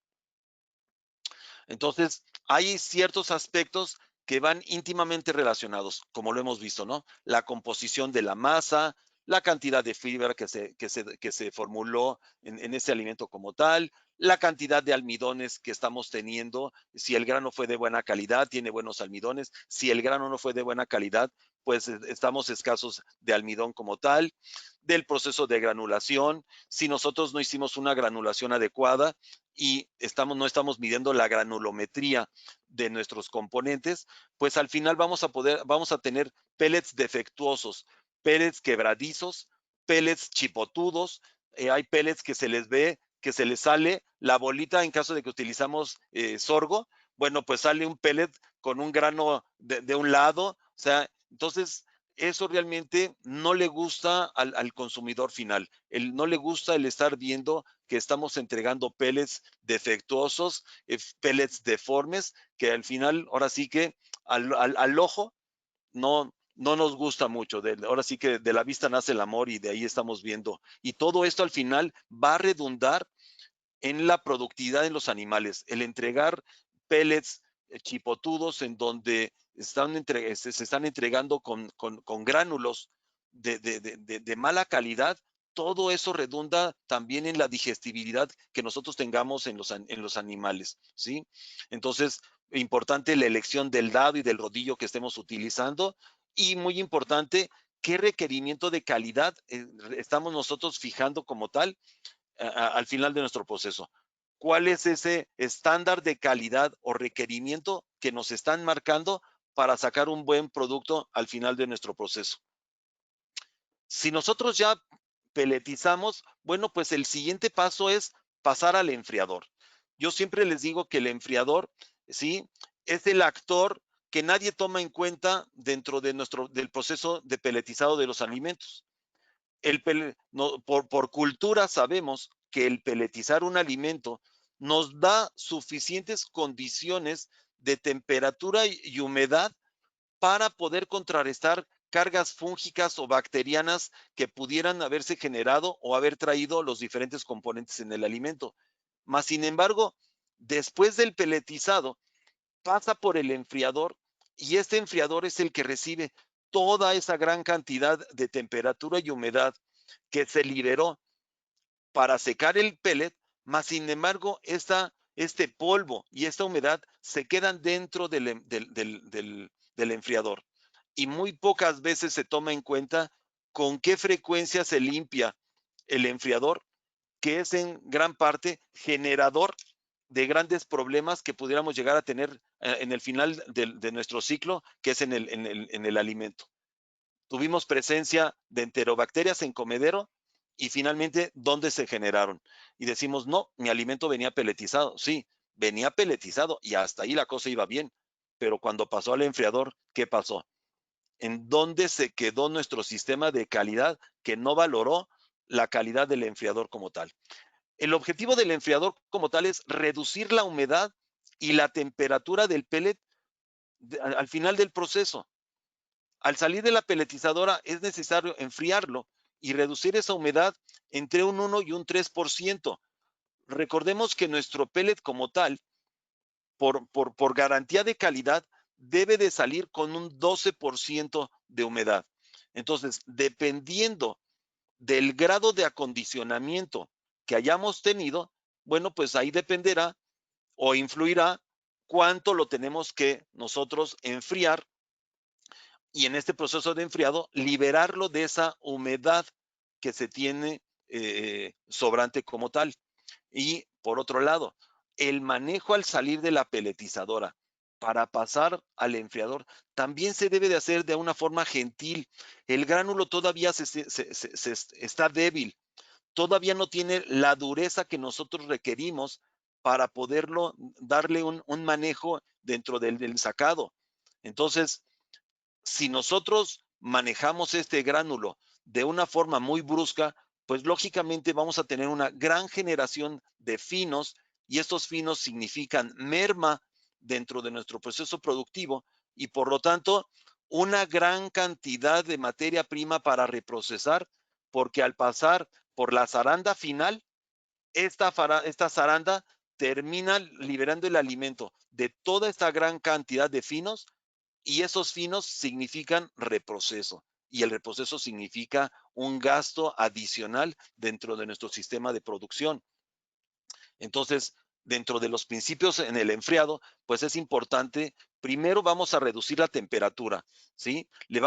Entonces, hay ciertos aspectos que van íntimamente relacionados, como lo hemos visto, ¿no? La composición de la masa, la cantidad de fibra que se formuló en ese alimento como tal, la cantidad de almidones que estamos teniendo, si el grano fue de buena calidad, tiene buenos almidones, si el grano no fue de buena calidad, pues estamos escasos de almidón como tal, del proceso de granulación, si nosotros no hicimos una granulación adecuada y no estamos midiendo la granulometría de nuestros componentes, pues al final vamos a tener pellets defectuosos, pellets quebradizos, pellets chipotudos, hay pellets que se les ve, que se les sale la bolita en caso de que utilizamos sorgo, bueno, pues sale un pellet con un grano de un lado, o sea, entonces eso realmente no le gusta al consumidor final. No le gusta el estar viendo que estamos entregando pellets defectuosos, pellets deformes, que al final, ahora sí que al ojo no nos gusta mucho. Ahora sí que de la vista nace el amor y de ahí estamos viendo. Y todo esto al final va a redundar en la productividad de los animales, el entregar pellets chipotudos en donde se están entregando con gránulos de mala calidad, todo eso redunda también en la digestibilidad que nosotros tengamos en los animales, ¿sí? Entonces, importante la elección del dado y del rodillo que estemos utilizando y muy importante qué requerimiento de calidad estamos nosotros fijando como tal al final de nuestro proceso. ¿Cuál es ese estándar de calidad o requerimiento que nos están marcando para sacar un buen producto al final de nuestro proceso? Si nosotros ya peletizamos, bueno, pues el siguiente paso es pasar al enfriador. Yo siempre les digo que el enfriador, ¿sí? Es el actor que nadie toma en cuenta dentro del proceso de peletizado de los alimentos. Por cultura sabemos que el peletizar un alimento nos da suficientes condiciones de temperatura y humedad para poder contrarrestar cargas fúngicas o bacterianas que pudieran haberse generado o haber traído los diferentes componentes en el alimento. Mas, sin embargo, después del peletizado, pasa por el enfriador y este enfriador es el que recibe toda esa gran cantidad de temperatura y humedad que se liberó para secar el pellet, más sin embargo, este polvo y esta humedad se quedan dentro del enfriador. Y muy pocas veces se toma en cuenta con qué frecuencia se limpia el enfriador, que es en gran parte generador de grandes problemas que pudiéramos llegar a tener en el final de nuestro ciclo, que es en el alimento. Tuvimos presencia de enterobacterias en comedero, y finalmente, ¿dónde se generaron? Y decimos, no, mi alimento venía peletizado. Sí, venía peletizado y hasta ahí la cosa iba bien. Pero cuando pasó al enfriador, ¿qué pasó? ¿En dónde se quedó nuestro sistema de calidad que no valoró la calidad del enfriador como tal? El objetivo del enfriador como tal es reducir la humedad y la temperatura del pellet al final del proceso. Al salir de la peletizadora es necesario enfriarlo y reducir esa humedad entre un 1 y un 3%. Recordemos que nuestro pellet como tal, por garantía de calidad, debe de salir con un 12% de humedad. Entonces, dependiendo del grado de acondicionamiento que hayamos tenido, bueno, pues ahí dependerá o influirá cuánto lo tenemos que nosotros enfriar y en este proceso de enfriado liberarlo de esa humedad que se tiene sobrante como tal. Y por otro lado, el manejo al salir de la peletizadora para pasar al enfriador también se debe de hacer de una forma gentil. El gránulo todavía está débil, todavía no tiene la dureza que nosotros requerimos para poderlo darle un manejo dentro del sacado. Entonces, si nosotros manejamos este gránulo de una forma muy brusca, pues lógicamente vamos a tener una gran generación de finos y estos finos significan merma dentro de nuestro proceso productivo y por lo tanto una gran cantidad de materia prima para reprocesar, porque al pasar por la zaranda final, esta zaranda termina liberando el alimento de toda esta gran cantidad de finos y esos finos significan reproceso. Y el reproceso significa un gasto adicional dentro de nuestro sistema de producción. Entonces, dentro de los principios en el enfriado, pues es importante, primero vamos a reducir la temperatura, ¿sí? Lo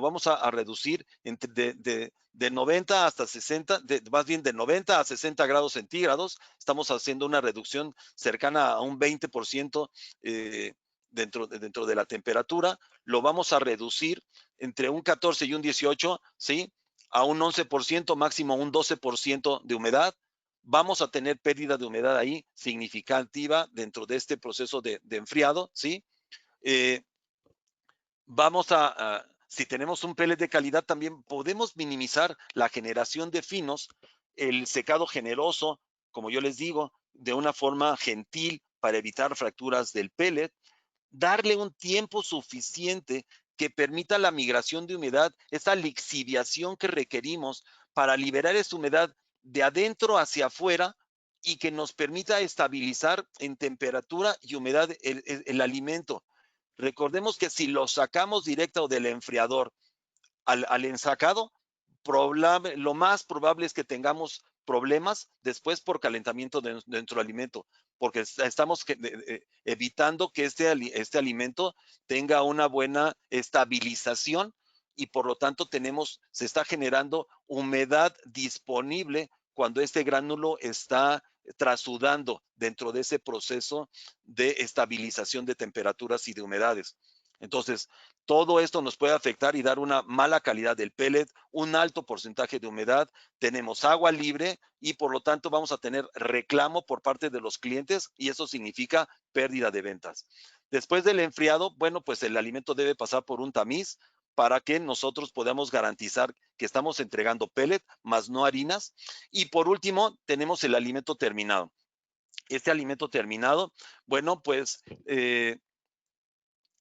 vamos a reducir de 90 hasta 60, más bien de 90 a 60 grados centígrados. Estamos haciendo una reducción cercana a un 20% dentro de la temperatura. Lo vamos a reducir entre un 14 y un 18, ¿sí? A un 11%, máximo un 12% de humedad. Vamos a tener pérdida de humedad ahí significativa dentro de este proceso de enfriado, ¿sí? Eh, si tenemos un pellet de calidad, también podemos minimizar la generación de finos, el secado generoso, como yo les digo, de una forma gentil para evitar fracturas del pellet, darle un tiempo suficiente que permita la migración de humedad, esa lixiviación que requerimos para liberar esa humedad de adentro hacia afuera y que nos permita estabilizar en temperatura y humedad el alimento. Recordemos que si lo sacamos directo del enfriador al ensacado, lo más probable es que tengamos problemas después por calentamiento de nuestro alimento, porque estamos evitando que este alimento tenga una buena estabilización y por lo tanto se está generando humedad disponible cuando este gránulo está trasudando dentro de ese proceso de estabilización de temperaturas y de humedades. Entonces, todo esto nos puede afectar y dar una mala calidad del pellet, un alto porcentaje de humedad, tenemos agua libre y por lo tanto vamos a tener reclamo por parte de los clientes y eso significa pérdida de ventas. Después del enfriado, bueno, pues el alimento debe pasar por un tamiz para que nosotros podamos garantizar que estamos entregando pellet, más no harinas. Y por último, tenemos el alimento terminado. Este alimento terminado, bueno, pues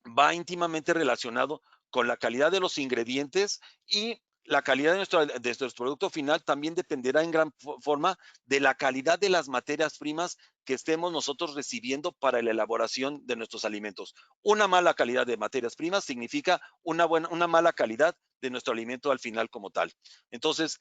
va íntimamente relacionado con la calidad de los ingredientes y la calidad de nuestro producto final también dependerá en gran forma de la calidad de las materias primas que estemos nosotros recibiendo para la elaboración de nuestros alimentos. Una mala calidad de materias primas significa una mala calidad de nuestro alimento al final como tal. Entonces,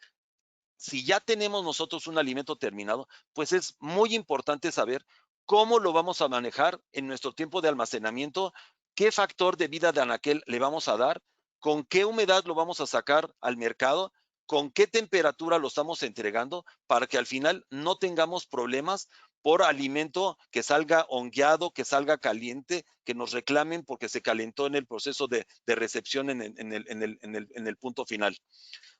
si ya tenemos nosotros un alimento terminado, pues es muy importante saber cómo lo vamos a manejar en nuestro tiempo de almacenamiento, qué factor de vida de anaquel le vamos a dar, con qué humedad lo vamos a sacar al mercado, con qué temperatura lo estamos entregando para que al final no tengamos problemas por alimento que salga hongueado, que salga caliente, que nos reclamen porque se calentó en el proceso de recepción en el punto final.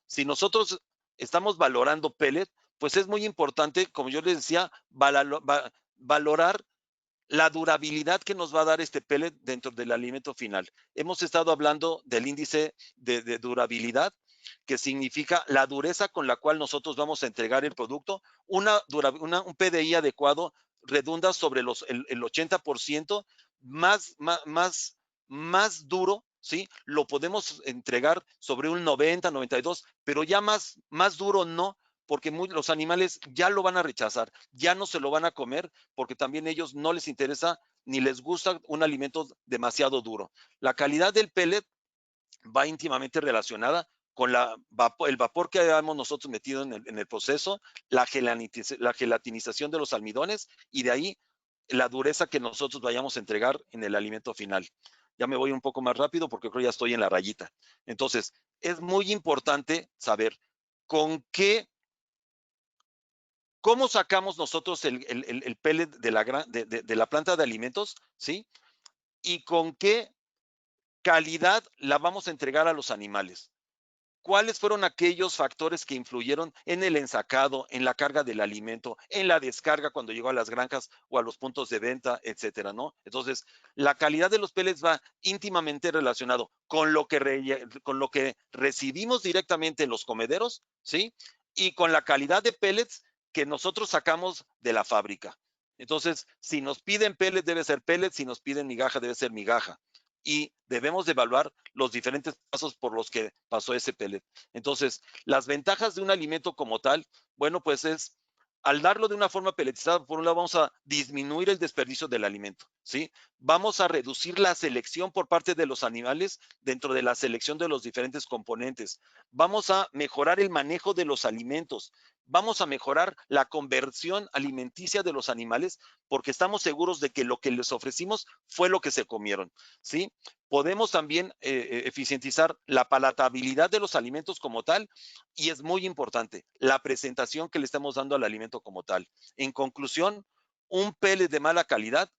Si nosotros estamos valorando pellet, pues es muy importante, como yo les decía, valorar la durabilidad que nos va a dar este pellet dentro del alimento final. Hemos estado hablando del índice de durabilidad, que significa la dureza con la cual nosotros vamos a entregar el producto. Un PDI adecuado redunda sobre el 80%, más duro, ¿sí? Lo podemos entregar sobre un 90, 92, pero ya más duro no, porque los animales ya lo van a rechazar, ya no se lo van a comer, porque también ellos no les interesa ni les gusta un alimento demasiado duro. La calidad del pellet va íntimamente relacionada con el vapor que hayamos nosotros metido en el proceso, la gelatinización de los almidones y de ahí la dureza que nosotros vayamos a entregar en el alimento final. Ya me voy un poco más rápido porque creo que ya estoy en la rayita. Entonces, es muy importante saber cómo sacamos nosotros el pellet de la planta de alimentos, ¿sí? Y con qué calidad la vamos a entregar a los animales. ¿Cuáles fueron aquellos factores que influyeron en el ensacado, en la carga del alimento, en la descarga cuando llegó a las granjas o a los puntos de venta, etcétera, ¿no? Entonces, la calidad de los pellets va íntimamente relacionado con lo que recibimos directamente en los comederos, ¿sí? Y con la calidad de pellets que nosotros sacamos de la fábrica. Entonces, si nos piden pellets, debe ser pellets, si nos piden migaja, debe ser migaja. Y debemos de evaluar los diferentes pasos por los que pasó ese pellet. Entonces, las ventajas de un alimento como tal, bueno, pues es, al darlo de una forma pelletizada, por un lado vamos a disminuir el desperdicio del alimento, ¿sí? Vamos a reducir la selección por parte de los animales dentro de la selección de los diferentes componentes. Vamos a mejorar el manejo de los alimentos. Vamos a mejorar la conversión alimenticia de los animales porque estamos seguros de que lo que les ofrecimos fue lo que se comieron, ¿sí? Podemos también eficientizar la palatabilidad de los alimentos como tal y es muy importante la presentación que le estamos dando al alimento como tal. En conclusión, un pellet de mala calidad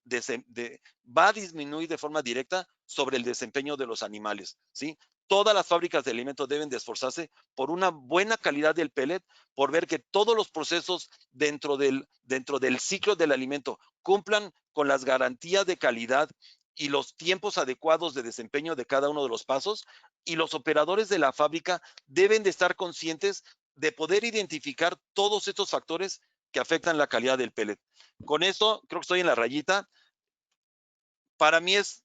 va a disminuir de forma directa sobre el desempeño de los animales, ¿sí? Todas las fábricas de alimentos deben de esforzarse por una buena calidad del pellet, por ver que todos los procesos dentro del ciclo del alimento cumplan con las garantías de calidad y los tiempos adecuados de desempeño de cada uno de los pasos, y los operadores de la fábrica deben de estar conscientes de poder identificar todos estos factores que afectan la calidad del pellet. Con esto, creo que estoy en la rayita. Para mí es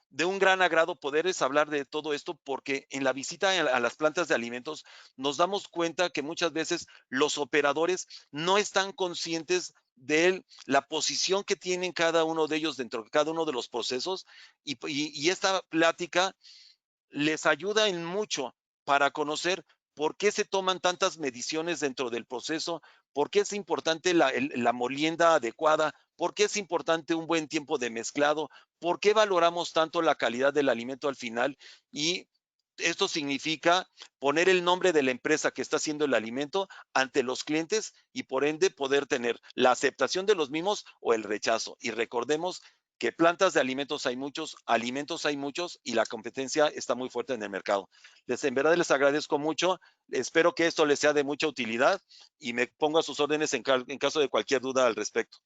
de un gran agrado poderles hablar de todo esto porque en la visita a las plantas de alimentos nos damos cuenta que muchas veces los operadores no están conscientes de la posición que tienen cada uno de ellos dentro de cada uno de los procesos y esta plática les ayuda en mucho para conocer por qué se toman tantas mediciones dentro del proceso, por qué es importante la molienda adecuada, por qué es importante un buen tiempo de mezclado, por qué valoramos tanto la calidad del alimento al final. Y esto significa poner el nombre de la empresa que está haciendo el alimento ante los clientes y por ende poder tener la aceptación de los mismos o el rechazo. Y recordemos que plantas de alimentos hay muchos y la competencia está muy fuerte en el mercado. En verdad les agradezco mucho, espero que esto les sea de mucha utilidad y me pongo a sus órdenes en caso de cualquier duda al respecto.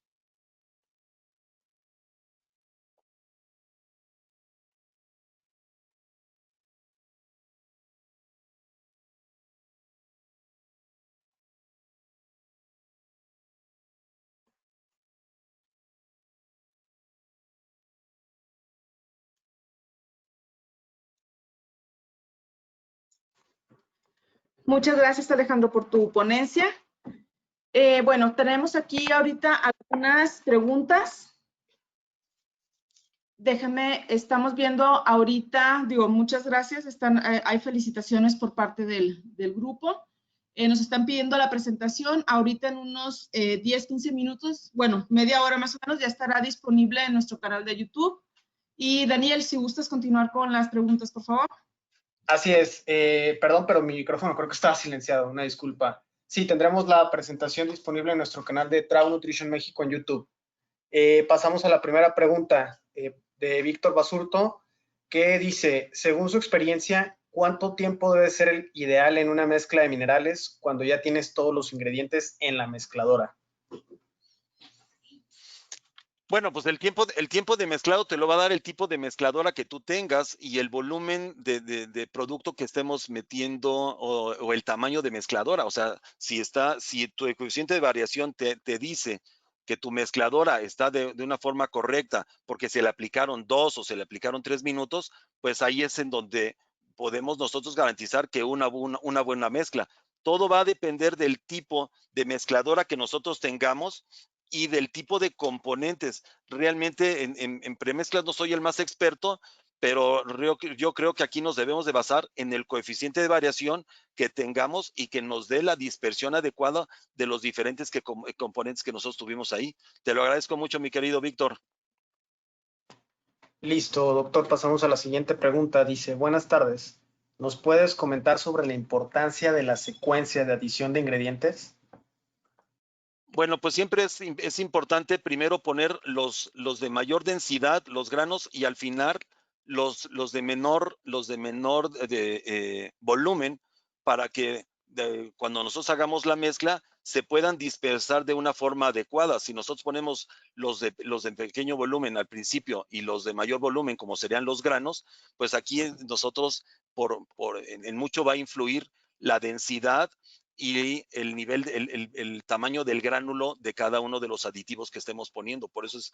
Muchas gracias, Alejandro, por tu ponencia. Bueno, tenemos aquí ahorita algunas preguntas. Déjame, estamos viendo ahorita, digo, muchas gracias. Hay felicitaciones por parte del grupo. Nos están pidiendo la presentación. Ahorita en unos 10, 15 minutos, bueno, media hora más o menos, ya estará disponible en nuestro canal de YouTube. Y Daniel, si gustas continuar con las preguntas, por favor. Así es. Perdón, pero mi micrófono creo que estaba silenciado. Una disculpa. Sí, tendremos la presentación disponible en nuestro canal de Trau Nutrition México en YouTube. Pasamos a la primera pregunta de Víctor Basurto, que dice, según su experiencia, ¿cuánto tiempo debe ser el ideal en una mezcla de minerales cuando ya tienes todos los ingredientes en la mezcladora? Bueno, pues el tiempo de mezclado te lo va a dar el tipo de mezcladora que tú tengas y el volumen de producto que estemos metiendo o el tamaño de mezcladora. O sea, si tu coeficiente de variación te dice que tu mezcladora está de una forma correcta porque se le aplicaron 2 o se le aplicaron 3 minutos, pues ahí es en donde podemos nosotros garantizar que una buena mezcla. Todo va a depender del tipo de mezcladora que nosotros tengamos y del tipo de componentes. Realmente en premezclas no soy el más experto, pero yo creo que aquí nos debemos de basar en el coeficiente de variación que tengamos y que nos dé la dispersión adecuada de los diferentes componentes que nosotros tuvimos ahí. Te lo agradezco mucho, mi querido Víctor. Listo, doctor, pasamos a la siguiente pregunta. Dice, buenas tardes. ¿Nos puedes comentar sobre la importancia de la secuencia de adición de ingredientes? Bueno, pues siempre es importante primero poner los de mayor densidad, los granos, y al final los de menor volumen, para que cuando nosotros hagamos la mezcla se puedan dispersar de una forma adecuada. Si nosotros ponemos los de pequeño volumen al principio y los de mayor volumen, como serían los granos, pues aquí nosotros en mucho va a influir la densidad y el nivel, el tamaño del gránulo de cada uno de los aditivos que estemos poniendo. Por eso es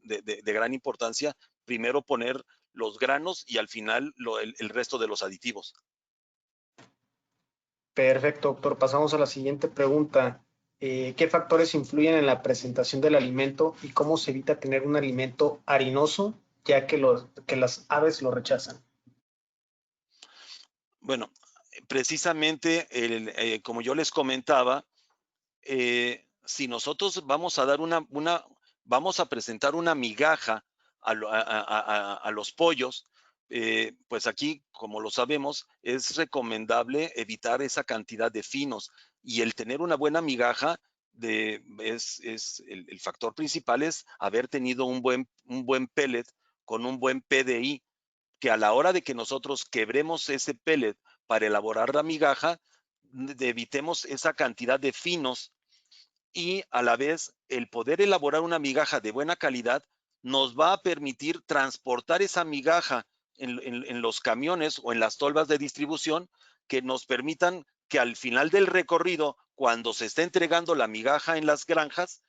de gran importancia primero poner los granos y al final el resto de los aditivos. Perfecto, doctor. Pasamos a la siguiente pregunta. ¿Qué factores influyen en la presentación del alimento y cómo se evita tener un alimento harinoso, ya que las aves lo rechazan? Bueno, precisamente, como yo les comentaba, si nosotros vamos a dar vamos a presentar una migaja a los pollos, pues aquí, como lo sabemos, es recomendable evitar esa cantidad de finos, y el tener una buena migaja el factor principal es haber tenido un buen pellet con un buen PDI, que a la hora de que nosotros quebremos ese pellet para elaborar la migaja, evitemos esa cantidad de finos, y a la vez el poder elaborar una migaja de buena calidad nos va a permitir transportar esa migaja en los camiones o en las tolvas de distribución, que nos permitan que al final del recorrido, cuando se esté entregando la migaja en las granjas,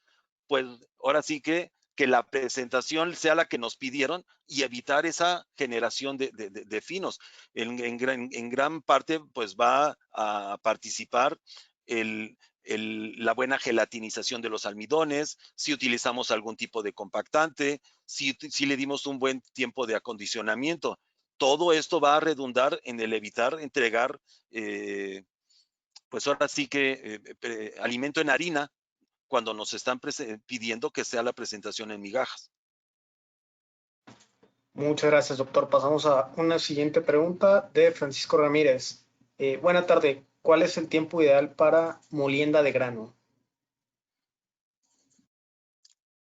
pues ahora sí que la presentación sea la que nos pidieron y evitar esa generación de finos. En gran parte, pues va a participar la buena gelatinización de los almidones, si utilizamos algún tipo de compactante, si le dimos un buen tiempo de acondicionamiento. Todo esto va a redundar en el evitar entregar, pues ahora sí que alimento en harina, cuando nos están pidiendo que sea la presentación en migajas. Muchas gracias, doctor. Pasamos a una siguiente pregunta de Francisco Ramírez. Buena tarde. ¿Cuál es el tiempo ideal para molienda de grano?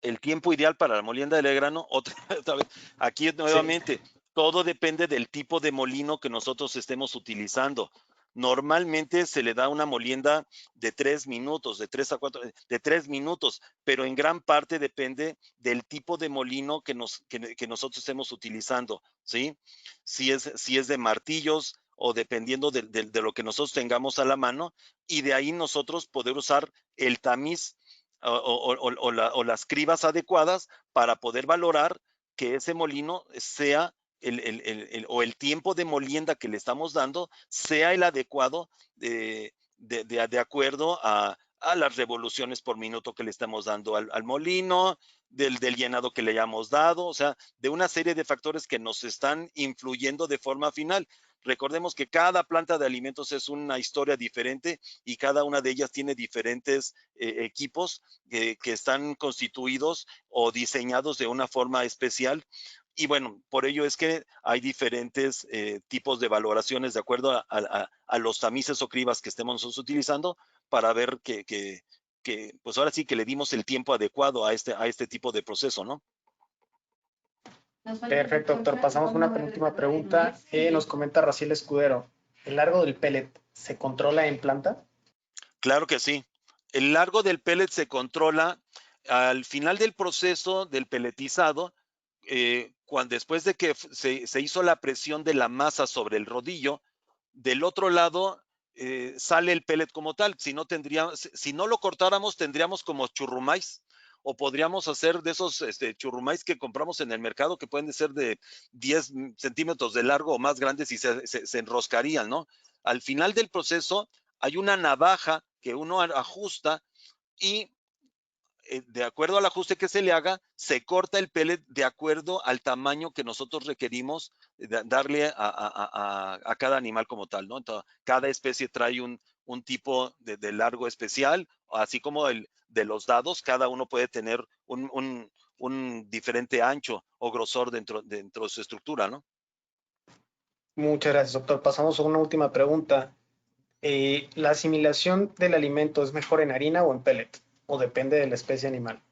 El tiempo ideal para la molienda de grano, otra vez, aquí nuevamente, sí, todo depende del tipo de molino que nosotros estemos utilizando. Normalmente se le da una molienda de 3 minutos, de 3 a 4, de 3 minutos, pero en gran parte depende del tipo de molino que nosotros estemos utilizando, ¿sí? Si es de martillos o dependiendo de lo que nosotros tengamos a la mano, y de ahí nosotros poder usar el tamiz o las cribas adecuadas para poder valorar que ese molino sea el tiempo de molienda que le estamos dando sea el adecuado de acuerdo a las revoluciones por minuto que le estamos dando al molino, del llenado que le hayamos dado, o sea, de una serie de factores que nos están influyendo de forma final. Recordemos que cada planta de alimentos es una historia diferente y cada una de ellas tiene diferentes equipos que están constituidos o diseñados de una forma especial. Y bueno, por ello es que hay diferentes tipos de valoraciones de acuerdo a los tamices o cribas que estemos nosotros utilizando, para ver que pues ahora sí que le dimos el tiempo adecuado a este tipo de proceso, ¿no? Perfecto, doctor. Pasamos a una penúltima pregunta. Nos comenta Raciel Escudero. ¿El largo del pellet se controla en planta? Claro que sí. El largo del pellet se controla al final del proceso del pelletizado, después de que se hizo la presión de la masa sobre el rodillo, del otro lado sale el pellet como tal. Si no lo cortáramos, tendríamos como churrumais, o podríamos hacer de esos churrumais que compramos en el mercado, que pueden ser de 10 centímetros de largo o más grandes, y se enroscarían, ¿no? Al final del proceso hay una navaja que uno ajusta, y de acuerdo al ajuste que se le haga, se corta el pellet de acuerdo al tamaño que nosotros requerimos darle a cada animal como tal, ¿no? Entonces, cada especie trae un tipo de largo especial, así como el de los dados. Cada uno puede tener un diferente ancho o grosor dentro de su estructura, ¿no? Muchas gracias, doctor. Pasamos a una última pregunta. ¿La asimilación del alimento es mejor en harina o en pellet? ¿O depende de la especie animal?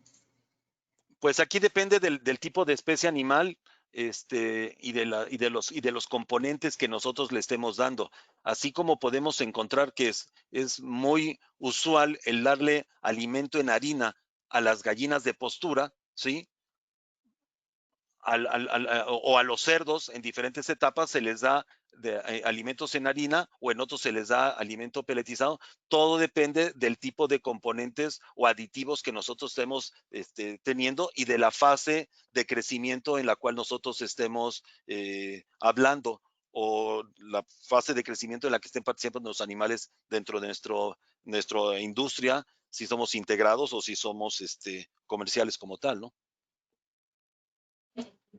Pues aquí depende del tipo de especie animal, y de los componentes que nosotros le estemos dando. Así como podemos encontrar que es muy usual el darle alimento en harina a las gallinas de postura, ¿sí? O a los cerdos en diferentes etapas se les da alimentos en harina, o en otros se les da alimento peletizado. Todo depende del tipo de componentes o aditivos que nosotros estemos teniendo, y de la fase de crecimiento en la cual nosotros estemos hablando, o la fase de crecimiento en la que estén participando los animales dentro de nuestra industria, si somos integrados o si somos comerciales como tal, ¿no?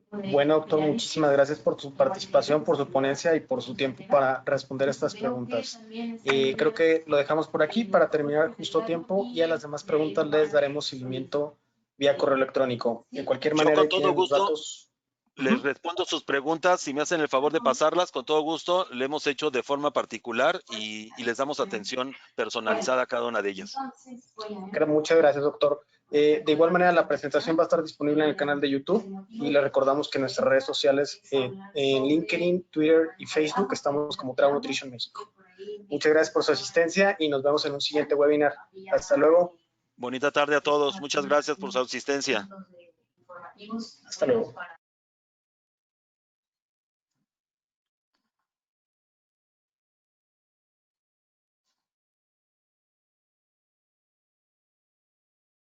Bueno, doctor, muchísimas gracias por su participación, por su ponencia y por su tiempo para responder estas preguntas. Creo que lo dejamos por aquí para terminar justo a tiempo, y a las demás preguntas les daremos seguimiento vía correo electrónico. De cualquier Yo manera, con todo tienen los gusto datos. les respondo sus preguntas. Si me hacen el favor de pasarlas, con todo gusto. Le hemos hecho de forma particular y les damos atención personalizada a cada una de ellas. Muchas gracias, doctor. De igual manera, la presentación va a estar disponible en el canal de YouTube, y le recordamos que en nuestras redes sociales, en LinkedIn, Twitter y Facebook, estamos como Trau Nutrition México. Muchas gracias por su asistencia y nos vemos en un siguiente webinar. Hasta luego. Bonita tarde a todos. Muchas gracias por su asistencia. Hasta luego.